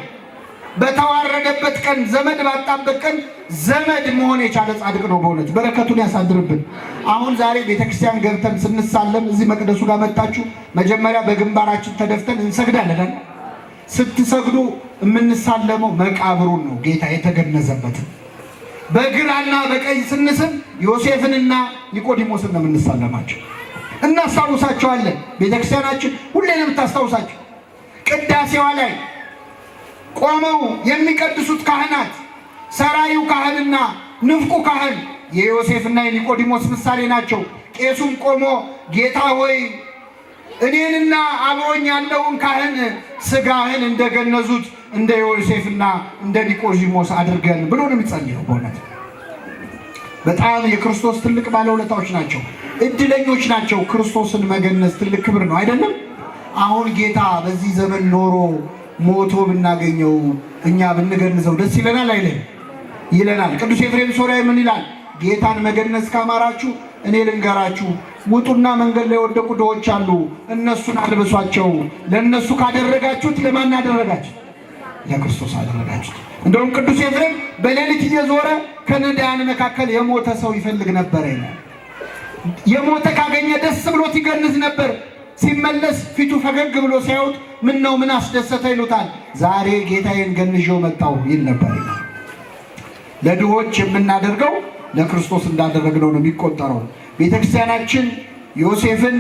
በተዋረደበት ቀን፣ ዘመድ ባጣበት ቀን ዘመድ መሆን የቻለ ጻድቅ ነው። በእውነት በረከቱን ያሳድርብን። አሁን ዛሬ ቤተክርስቲያን ገብተን ስንሳለም እዚህ መቅደሱ ጋር መጣችሁ መጀመሪያ በግንባራችን ተደፍተን እንሰግዳለን። ስትሰግዱ የምንሳለመው መቃብሩን ነው፣ ጌታ የተገነዘበትን። በግራና በቀኝ ስንስም ዮሴፍንና ኒቆዲሞስን ነው የምንሳለማቸው፣ እናስታውሳቸዋለን። ቤተክርስቲያናችን ሁሌ ነው የምታስታውሳቸው። ቅዳሴዋ ላይ ቆመው የሚቀድሱት ካህናት ሰራዩ ካህንና ንፍቁ ካህን የዮሴፍና የኒቆዲሞስ ምሳሌ ናቸው። ቄሱም ቆሞ ጌታ ሆይ እኔንና አብሮኝ ያለውን ካህን ስጋህን እንደገነዙት እንደ ዮሴፍና እንደ ኒቆዲሞስ አድርገን ብሎ ነው የሚጸልየው። በእውነት በጣም የክርስቶስ ትልቅ ባለውለታዎች ናቸው፣ እድለኞች ናቸው። ክርስቶስን መገነዝ ትልቅ ክብር ነው አይደለም? አሁን ጌታ በዚህ ዘመን ኖሮ ሞቶ ብናገኘው እኛ ብንገንዘው ደስ ይለናል አይደል? ይለናል። ቅዱስ ኤፍሬም ሶርያዊ ምን ይላል? ጌታን መገነዝ ካማራችሁ እኔ ልንገራችሁ፣ ውጡና መንገድ ላይ የወደቁ ድሆች አሉ፣ እነሱን አልብሷቸው። ለእነሱ ካደረጋችሁት ለማን አደረጋችሁ? ለክርስቶስ አደረጋችሁት። እንደውም ቅዱስ ኤፍሬም በሌሊት እየዞረ ከነዳያን መካከል የሞተ ሰው ይፈልግ ነበር ይላል። የሞተ ካገኘ ደስ ብሎት ይገንዝ ነበር። ሲመለስ ፊቱ ፈገግ ብሎ ሲያዩት ምን ነው ምን አስደሰተ ይሉታል። ዛሬ ጌታዬን ገንዤው መጣሁ ይል ነበር። ለድሆች የምናደርገው ለክርስቶስ እንዳደረግነው ነው የሚቆጠረው። ቤተክርስቲያናችን ዮሴፍን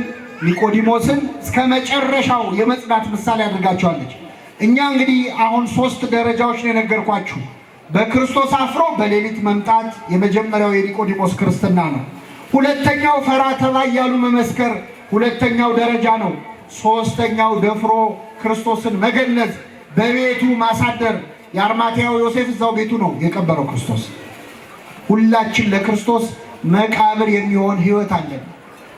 ኒቆዲሞስን እስከ መጨረሻው የመጽናት ምሳሌ አድርጋቸዋለች። እኛ እንግዲህ አሁን 3 ደረጃዎች ነው የነገርኳችሁ። በክርስቶስ አፍሮ በሌሊት መምጣት የመጀመሪያው የኒቆዲሞስ ክርስትና ነው። ሁለተኛው ፈራ ተባ እያሉ መመስከር ሁለተኛው ደረጃ ነው። ሶስተኛው ደፍሮ ክርስቶስን መገነዝ፣ በቤቱ ማሳደር። የአርማትያው ዮሴፍ እዛው ቤቱ ነው የቀበረው ክርስቶስ። ሁላችን ለክርስቶስ መቃብር የሚሆን ሕይወት አለን።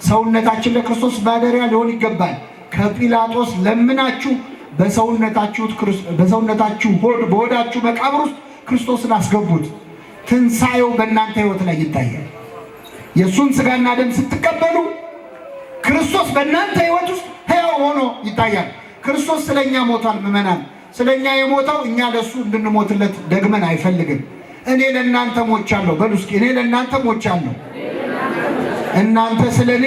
ሰውነታችን ለክርስቶስ ማደሪያ ሊሆን ይገባል። ከጲላጦስ ለምናችሁ በሰውነታችሁ ሆድ በሆዳችሁ መቃብር ውስጥ ክርስቶስን አስገቡት። ትንሣኤው በእናንተ ሕይወት ላይ ይታያል። የእሱን ሥጋና ደም ስትቀበሉ ክርስቶስ በእናንተ ሕይወት ውስጥ ሕያው ሆኖ ይታያል። ክርስቶስ ስለኛ ሞቷል። ምዕመናን ስለኛ የሞተው እኛ ለሱ እንድንሞትለት ደግመን አይፈልግም። እኔ ለእናንተ ሞቻለሁ በሉ እስኪ። እኔ ለእናንተ ሞቻለሁ፣ እናንተ ስለኔ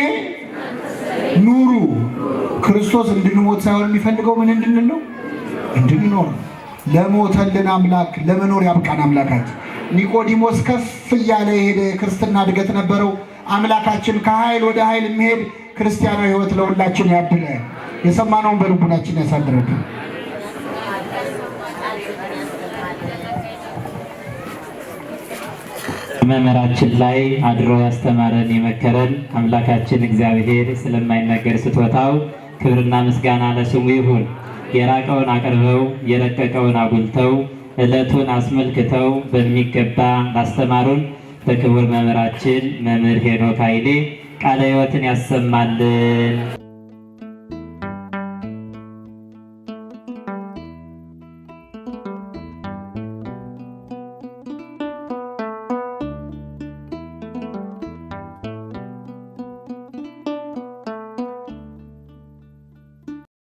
ኑሩ። ክርስቶስ እንድንሞት ሳይሆን የሚፈልገው ምን እንድንል ነው? እንድንኖር። ለሞተልን አምላክ ለመኖር ያብቃን አምላካችን። ኒቆዲሞስ ከፍ እያለ የሄደ ክርስትና እድገት ነበረው። አምላካችን ከኃይል ወደ ኃይል የሚሄድ ክርስቲያናዊ ሕይወት ለሁላችን ያድለ። የሰማነውን በልቡናችን ያሳድረብን። መምህራችን ላይ አድሮ ያስተማረን የመከረን አምላካችን እግዚአብሔር ስለማይነገር ስጦታው ክብርና ምስጋና ለስሙ ይሁን። የራቀውን አቅርበው የረቀቀውን አጉልተው ዕለቱን አስመልክተው በሚገባ ላስተማሩን በክቡር መምህራችን መምህር ሄኖክ ኃይሌ ቃለ ሕይወትን ያሰማልን።